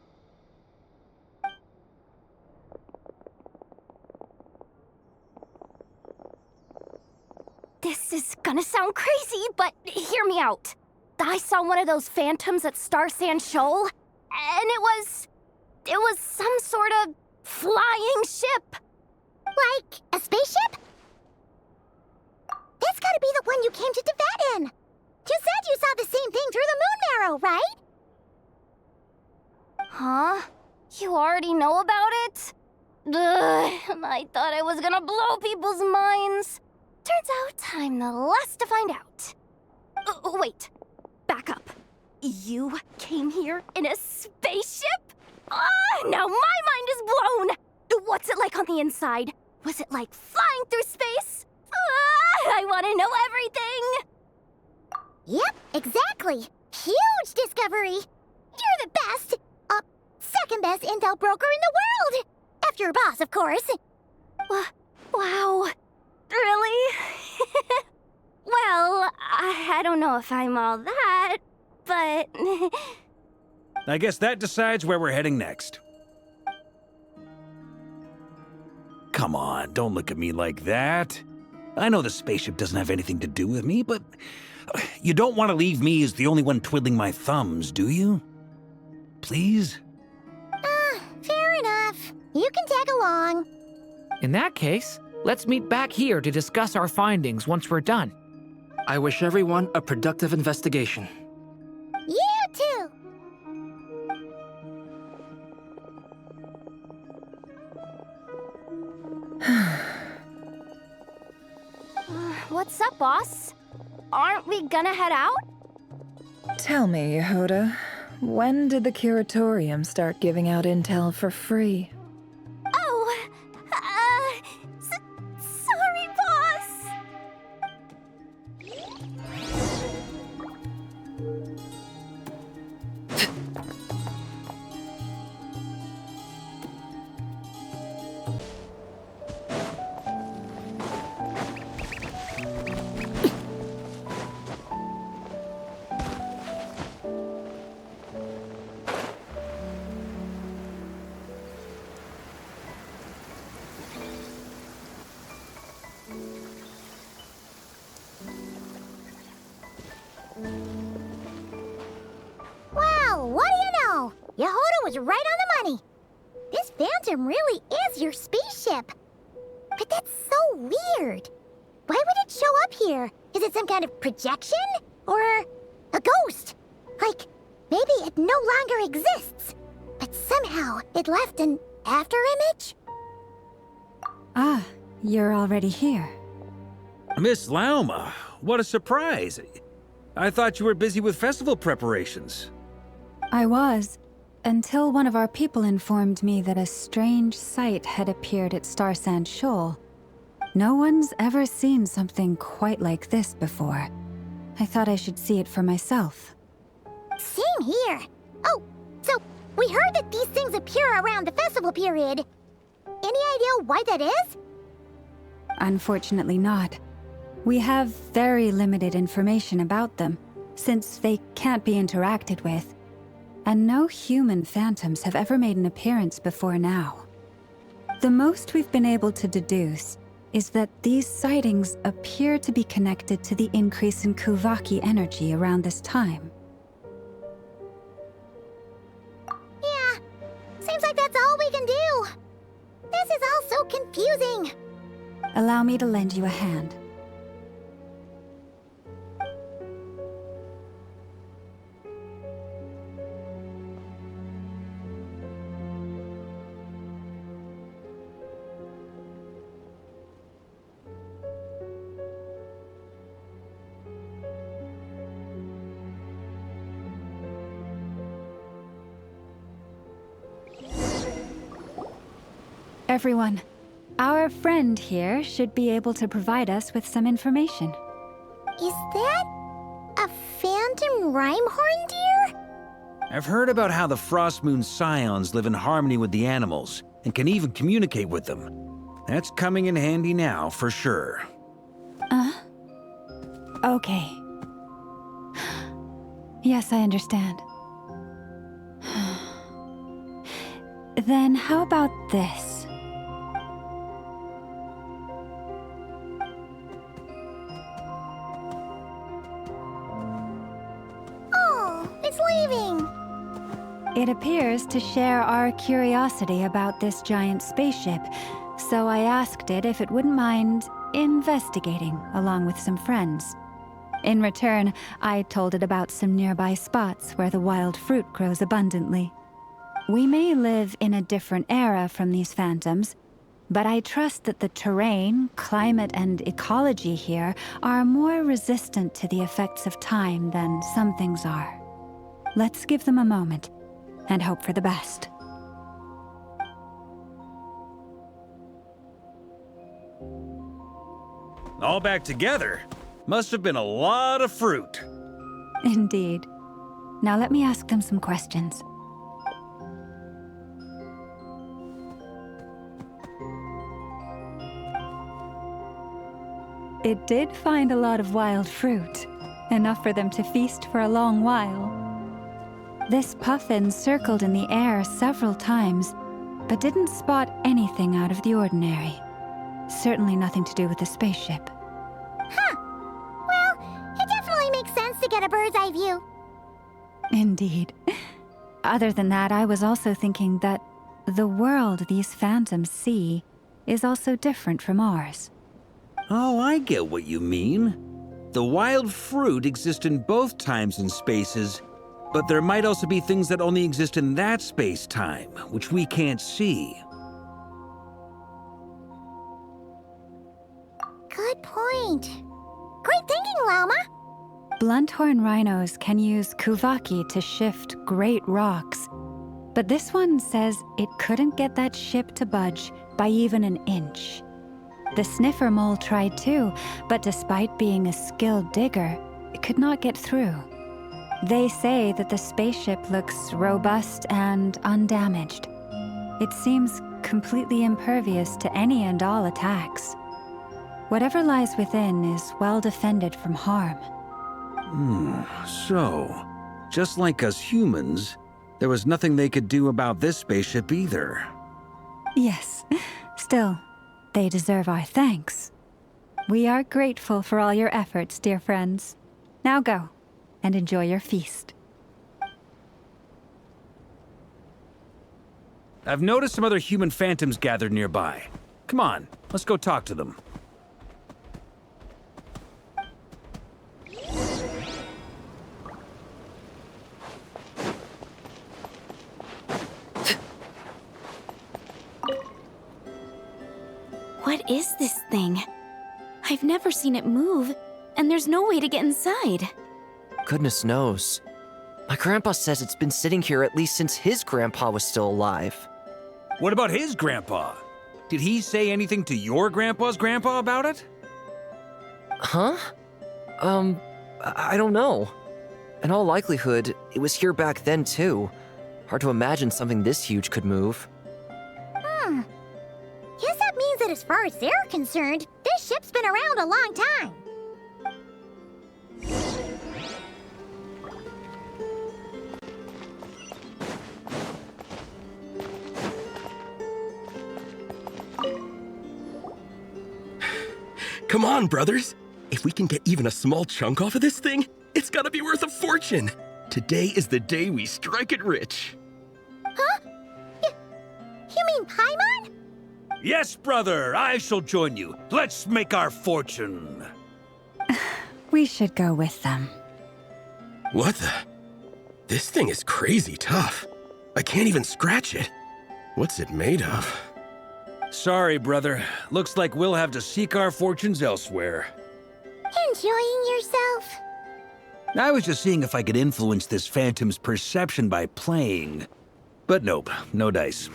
This is gonna sound crazy, but hear me out. I saw one of those phantoms at Star Sand Shoal, and it was some sort of flying ship. Like a spaceship? That's gotta be the one you came to Tibet in. You said you saw the same thing through the moon marrow, right? Huh? You already know about it? Ugh, I thought I was gonna blow people's minds. Turns out I'm the last to find out. Wait, back up. You came here in a spaceship? Now my mind is blown! What's it like on the inside? Was it like flying through space? I want to know everything! Yep, exactly. Huge discovery. You're the best, second best intel broker in the world. After your boss, of course. Wow. Really? Well, I don't know if I'm all that, but... I guess that decides where we're heading next. Come on, don't look at me like that. I know the spaceship doesn't have anything to do with me, but you don't want to leave me as the only one twiddling my thumbs, do you? Please? Fair enough. You can tag along. In that case, let's meet back here to discuss our findings once we're done. I wish everyone a productive investigation. You too. What's up, boss? Aren't we gonna head out? Tell me, Yehoda, when did the Curatorium start giving out intel for free? Oh, sorry, boss. Well, what do you know? Yehoda was right on the money. This Phantom really is your spaceship. But that's so weird. Why would it show up here? Is it some kind of projection? Or a ghost? Like, maybe it no longer exists, but somehow it left an afterimage? Ah, you're already here. Miss Lauma, what a surprise. I thought you were busy with festival preparations. I was, until one of our people informed me that a strange sight had appeared at Starsand Shoal. No one's ever seen something quite like this before. I thought I should see it for myself. Same here. Oh, so we heard that these things appear around the festival period. Any idea why that is? Unfortunately not. We have very limited information about them, since they can't be interacted with. And no human phantoms have ever made an appearance before now. The most we've been able to deduce is that these sightings appear to be connected to the increase in Kuvaki energy around this time. Yeah, seems like that's all we can do. This is all so confusing. Allow me to lend you a hand. Everyone, our friend here should be able to provide us with some information. Is that a phantom Rhymehorn deer? I've heard about how the Frost Moon Scions live in harmony with the animals and can even communicate with them. That's coming in handy now, for sure. Okay. Yes, I understand. Then how about this? Oh, it's leaving. It appears to share our curiosity about this giant spaceship, so I asked it if it wouldn't mind investigating along with some friends. In return, I told it about some nearby spots where the wild fruit grows abundantly. We may live in a different era from these phantoms, but I trust that the terrain, climate, and ecology here are more resistant to the effects of time than some things are. Let's give them a moment and hope for the best. All back together? Must have been a lot of fruit. Indeed. Now let me ask them some questions. It did find a lot of wild fruit, enough for them to feast for a long while. This puffin circled in the air several times, but didn't spot anything out of the ordinary. Certainly nothing to do with the spaceship. Huh. Well, it definitely makes sense to get a bird's eye view. Indeed. Other than that, I was also thinking that the world these phantoms see is also different from ours. Oh, I get what you mean. The wild fruit exist in both times and spaces, but there might also be things that only exist in that space-time, which we can't see. Good point. Great thinking, Llama. Blunthorn rhinos can use Kuvaki to shift great rocks, but this one says it couldn't get that ship to budge by even an inch. The sniffer mole tried too, but despite being a skilled digger, it could not get through. They say that the spaceship looks robust and undamaged. It seems completely impervious to any and all attacks. Whatever lies within is well defended from harm. So, just like us humans, there was nothing they could do about this spaceship either. Yes. Still, they deserve our thanks. We are grateful for all your efforts, dear friends. Now go, and enjoy your feast. I've noticed some other human phantoms gathered nearby. Come on, let's go talk to them. What is this thing? I've never seen it move, and there's no way to get inside. Goodness knows. My grandpa says it's been sitting here at least since his grandpa was still alive. What about his grandpa? Did he say anything to your grandpa's grandpa about it? Huh? I don't know. In all likelihood, it was here back then too. Hard to imagine something this huge could move. Guess that means that as far as they're concerned, this ship's been around a long time. Come on, brothers. If we can get even a small chunk off of this thing, it's gotta be worth a fortune. Today is the day we strike it rich. Huh? You mean Paimon? Yes, brother, I shall join you. Let's make our fortune. We should go with them. What the? This thing is crazy tough. I can't even scratch it. What's it made of? Sorry, brother. Looks like we'll have to seek our fortunes elsewhere. Enjoying yourself? I was just seeing if I could influence this phantom's perception by playing. But nope, no dice.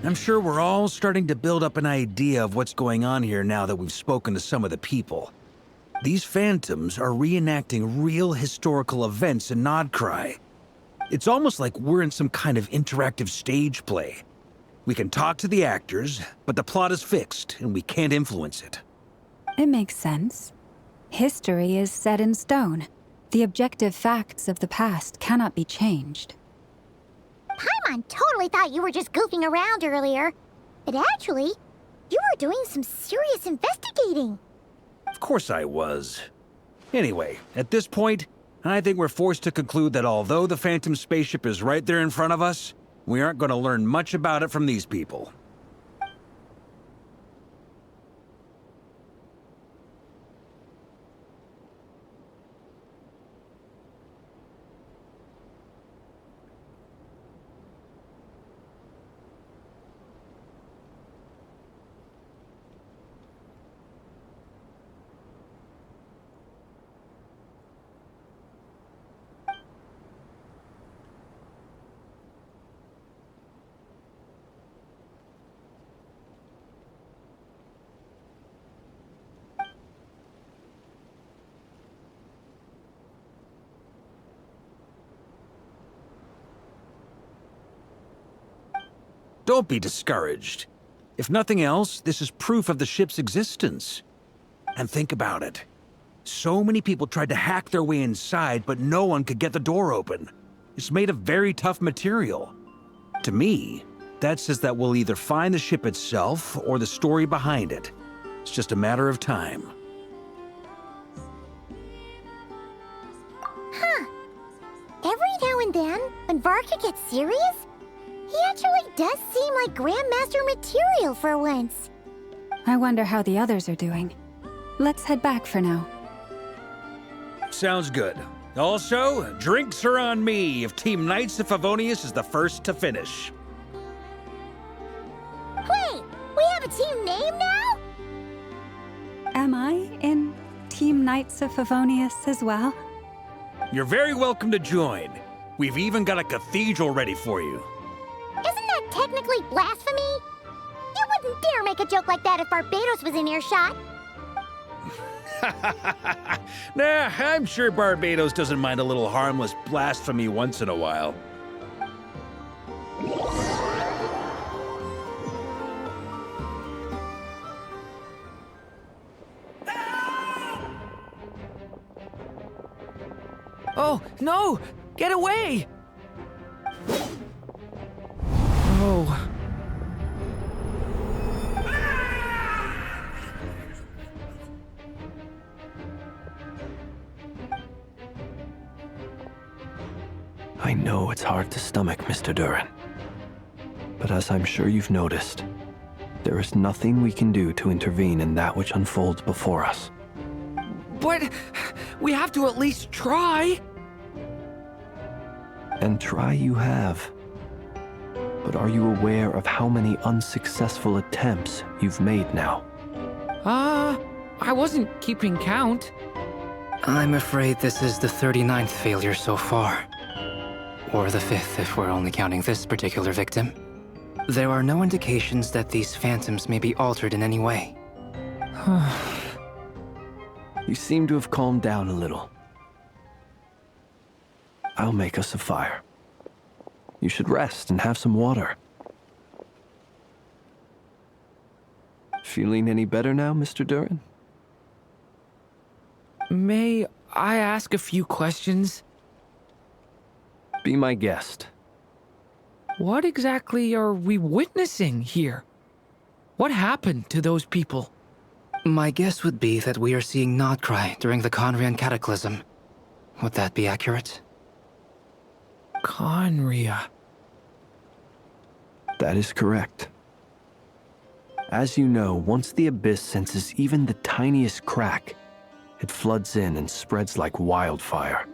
I'm sure we're all starting to build up an idea of what's going on here now that we've spoken to some of the people. These phantoms are reenacting real historical events in Nodcry. It's almost like we're in some kind of interactive stage play. We can talk to the actors, but the plot is fixed and we can't influence it. It makes sense. History is set in stone. The objective facts of the past cannot be changed. Paimon totally thought you were just goofing around earlier. But actually, you were doing some serious investigating. Of course I was. Anyway, at this point, I think we're forced to conclude that although the Phantom spaceship is right there in front of us, we aren't going to learn much about it from these people. Don't be discouraged. If nothing else, this is proof of the ship's existence. And think about it. So many people tried to hack their way inside, but no one could get the door open. It's made of very tough material. To me, that says that we'll either find the ship itself or the story behind it. It's just a matter of time. Huh. Every now and then, when Varka gets serious, he actually does seem like Grandmaster material for once. I wonder how the others are doing. Let's head back for now. Sounds good. Also, drinks are on me if Team Knights of Favonius is the first to finish. Wait, we have a team name now? Am I in Team Knights of Favonius as well? You're very welcome to join. We've even got a cathedral ready for you. Isn't that technically blasphemy? You wouldn't dare make a joke like that if Barbados was in earshot. Nah, I'm sure Barbados doesn't mind a little harmless blasphemy once in a while. Oh, no! Get away! Oh. I know it's hard to stomach, Mr. Duran. But as I'm sure you've noticed, there is nothing we can do to intervene in that which unfolds before us. But we have to at least try. And try you have. But are you aware of how many unsuccessful attempts you've made now? I wasn't keeping count. I'm afraid this is the 39th failure so far. Or the 5th if we're only counting this particular victim. There are no indications that these phantoms may be altered in any way. You seem to have calmed down a little. I'll make us a fire. You should rest and have some water. Feeling any better now, Mr. Duran? May I ask a few questions? Be my guest. What exactly are we witnessing here? What happened to those people? My guess would be that we are seeing Nodcry during the Conrian Cataclysm. Would that be accurate? Conria. That is correct. As you know, once the Abyss senses even the tiniest crack, it floods in and spreads like wildfire.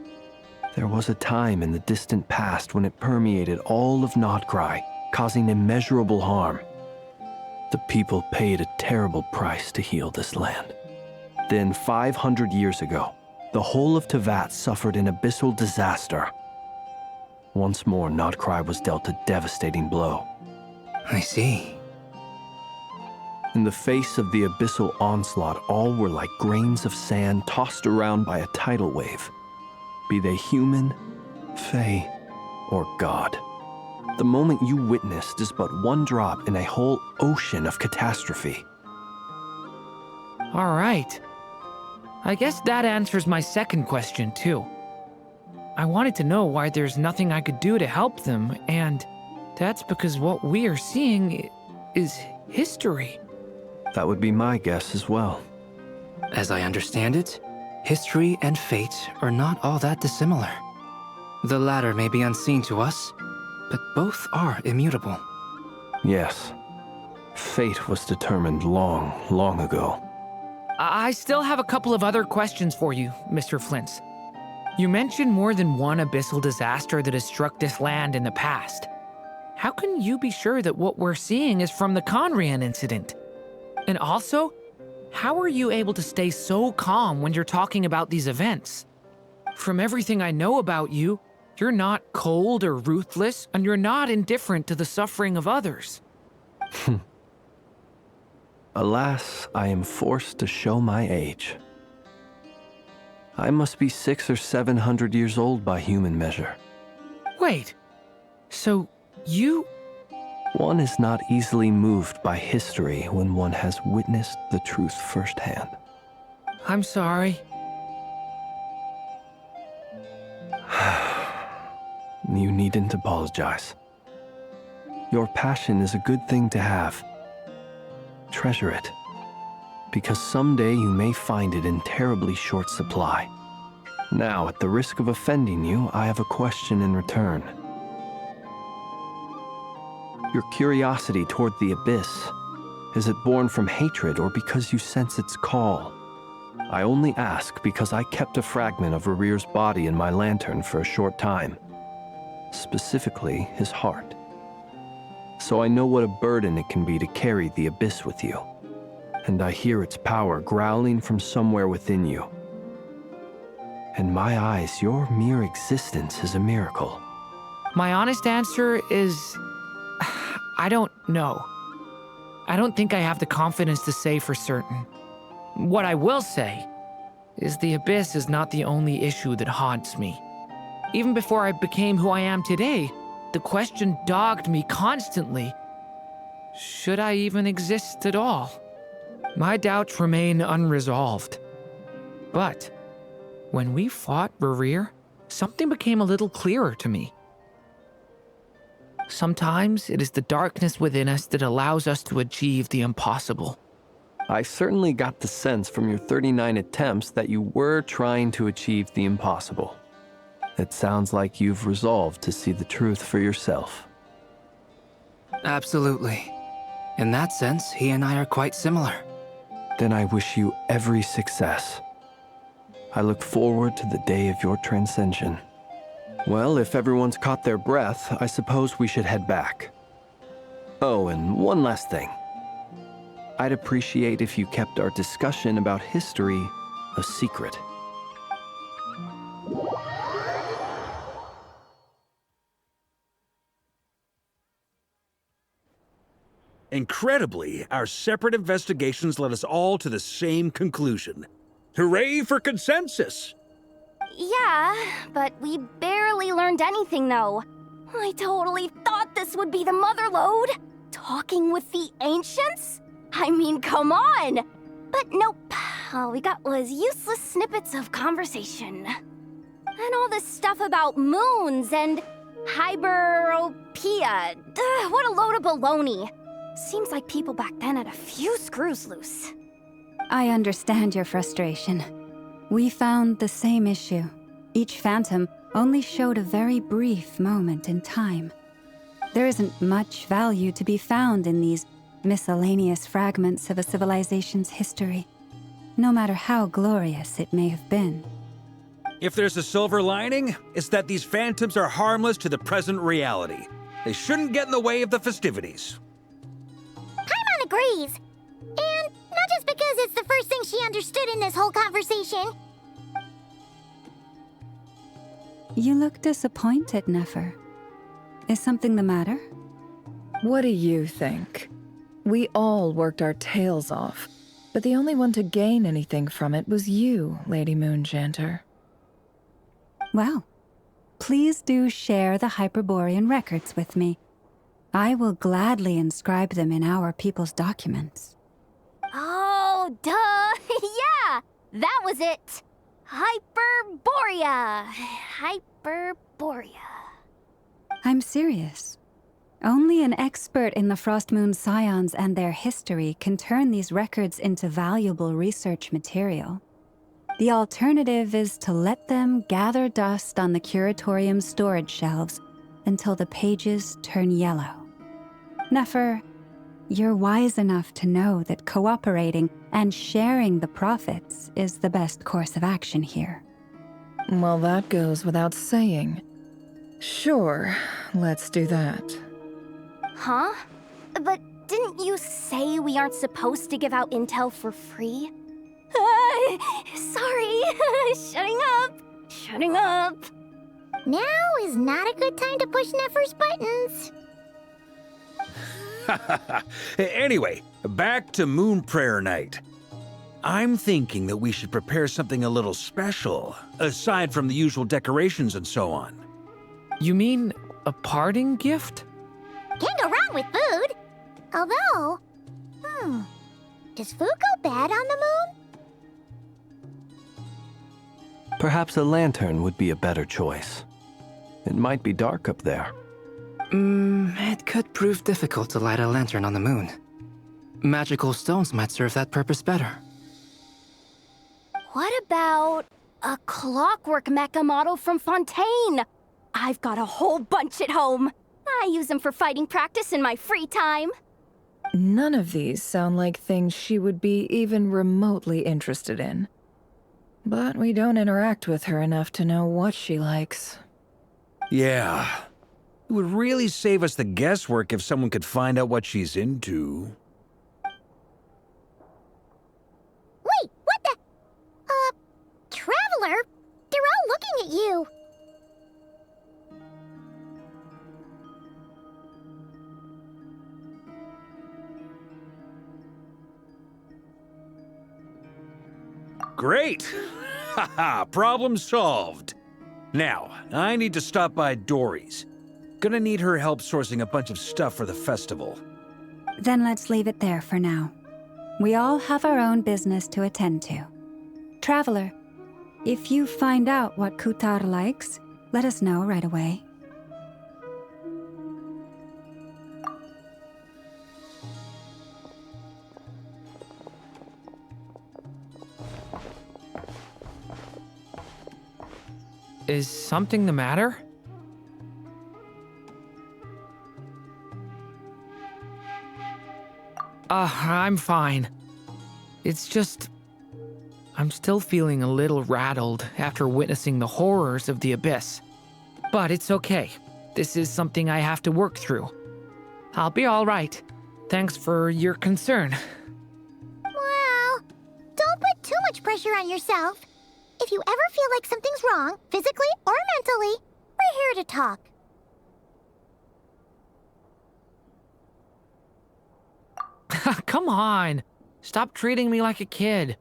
There was a time in the distant past when it permeated all of Nodcry, causing immeasurable harm. The people paid a terrible price to heal this land. Then, 500 years ago, the whole of Teyvat suffered an abyssal disaster. Once more, Nodcry was dealt a devastating blow. I see. In the face of the abyssal onslaught, all were like grains of sand tossed around by a tidal wave. Be they human, fae, or god. The moment you witnessed is but one drop in a whole ocean of catastrophe. All right. I guess that answers my second question, too. I wanted to know why there's nothing I could do to help them, and that's because what we are seeing is history. That would be my guess as well. As I understand it, history and fate are not all that dissimilar. The latter may be unseen to us, but both are immutable. Yes. Fate was determined long, long ago. I still have a couple of other questions for you, Mr. Flint's. You mentioned more than one abyssal disaster that has struck this land in the past. How can you be sure that what we're seeing is from the Conrian incident? And also, how are you able to stay so calm when you're talking about these events? From everything I know about you, you're not cold or ruthless, and you're not indifferent to the suffering of others. Alas, I am forced to show my age. I must be 600 or 700 years old by human measure. Wait, so you... One is not easily moved by history when one has witnessed the truth firsthand. I'm sorry. You needn't apologize. Your passion is a good thing to have. Treasure it, because someday you may find it in terribly short supply. Now, at the risk of offending you, I have a question in return. Your curiosity toward the Abyss, is it born from hatred or because you sense its call? I only ask because I kept a fragment of Rarir's body in my lantern for a short time. Specifically, his heart. So I know what a burden it can be to carry the Abyss with you. And I hear its power growling from somewhere within you. In my eyes, your mere existence is a miracle. My honest answer is... I don't know. I don't think I have the confidence to say for certain. What I will say is the abyss is not the only issue that haunts me. Even before I became who I am today, the question dogged me constantly. Should I even exist at all? My doubts remain unresolved. But when we fought Rerir, something became a little clearer to me. Sometimes it is the darkness within us that allows us to achieve the impossible. I certainly got the sense from your 39 attempts that you were trying to achieve the impossible. It sounds like you've resolved to see the truth for yourself. Absolutely. In that sense, he and I are quite similar. Then I wish you every success. I look forward to the day of your transcension. Well, if everyone's caught their breath, I suppose we should head back. Oh, and one last thing. I'd appreciate if you kept our discussion about history a secret. Incredibly, our separate investigations led us all to the same conclusion. Hooray for consensus! Yeah, but we barely learned anything, though. I totally thought this would be the mother lode. Talking with the ancients? I mean, come on! But nope. All we got was useless snippets of conversation. And all this stuff about moons and hyperopia. What a load of baloney. Seems like people back then had a few screws loose. I understand your frustration. We found the same issue. Each phantom only showed a very brief moment in time. There isn't much value to be found in these miscellaneous fragments of a civilization's history, no matter how glorious it may have been. If there's a silver lining, it's that these phantoms are harmless to the present reality. They shouldn't get in the way of the festivities. Paimon agrees. And not just because it's the first thing she understood in this whole conversation. You look disappointed, Nefer. Is something the matter? What do you think? We all worked our tails off, but the only one to gain anything from it was you, Lady Moonjanter. Well, please do share the Hyperborean records with me. I will gladly inscribe them in our people's documents. Oh, duh! Yeah! That was it! Hyperborea! Hyperborea. I'm serious. Only an expert in the Frostmoon Scions and their history can turn these records into valuable research material. The alternative is to let them gather dust on the Curatorium's storage shelves until the pages turn yellow. Nefer, you're wise enough to know that cooperating and sharing the profits is the best course of action here. Well, that goes without saying. Sure, let's do that. Huh? But didn't you say we aren't supposed to give out intel for free? Sorry. Shutting up. Now is not a good time to push Nefer's buttons. Anyway, back to Moon Prayer Night. I'm thinking that we should prepare something a little special, aside from the usual decorations and so on. You mean a parting gift? Can't go wrong with food. Although, does food go bad on the moon? Perhaps a lantern would be a better choice. It might be dark up there. It could prove difficult to light a lantern on the moon. Magical stones might serve that purpose better. What about a clockwork mecha model from Fontaine? I've got a whole bunch at home. I use them for fighting practice in my free time. None of these sound like things she would be even remotely interested in. But we don't interact with her enough to know what she likes. Yeah. It would really save us the guesswork if someone could find out what she's into. Wait, what the? Traveler? They're all looking at you. Great! Haha, problem solved. Now, I need to stop by Dory's. Gonna need her help sourcing a bunch of stuff for the festival. Then let's leave it there for now. We all have our own business to attend to. Traveler, if you find out what Kutar likes, let us know right away. Is something the matter? I'm fine. It's just... I'm still feeling a little rattled after witnessing the horrors of the Abyss. But it's okay. This is something I have to work through. I'll be all right. Thanks for your concern. Well, don't put too much pressure on yourself. If you ever feel like something's wrong, physically or mentally, we're here to talk. Come on. Stop treating me like a kid.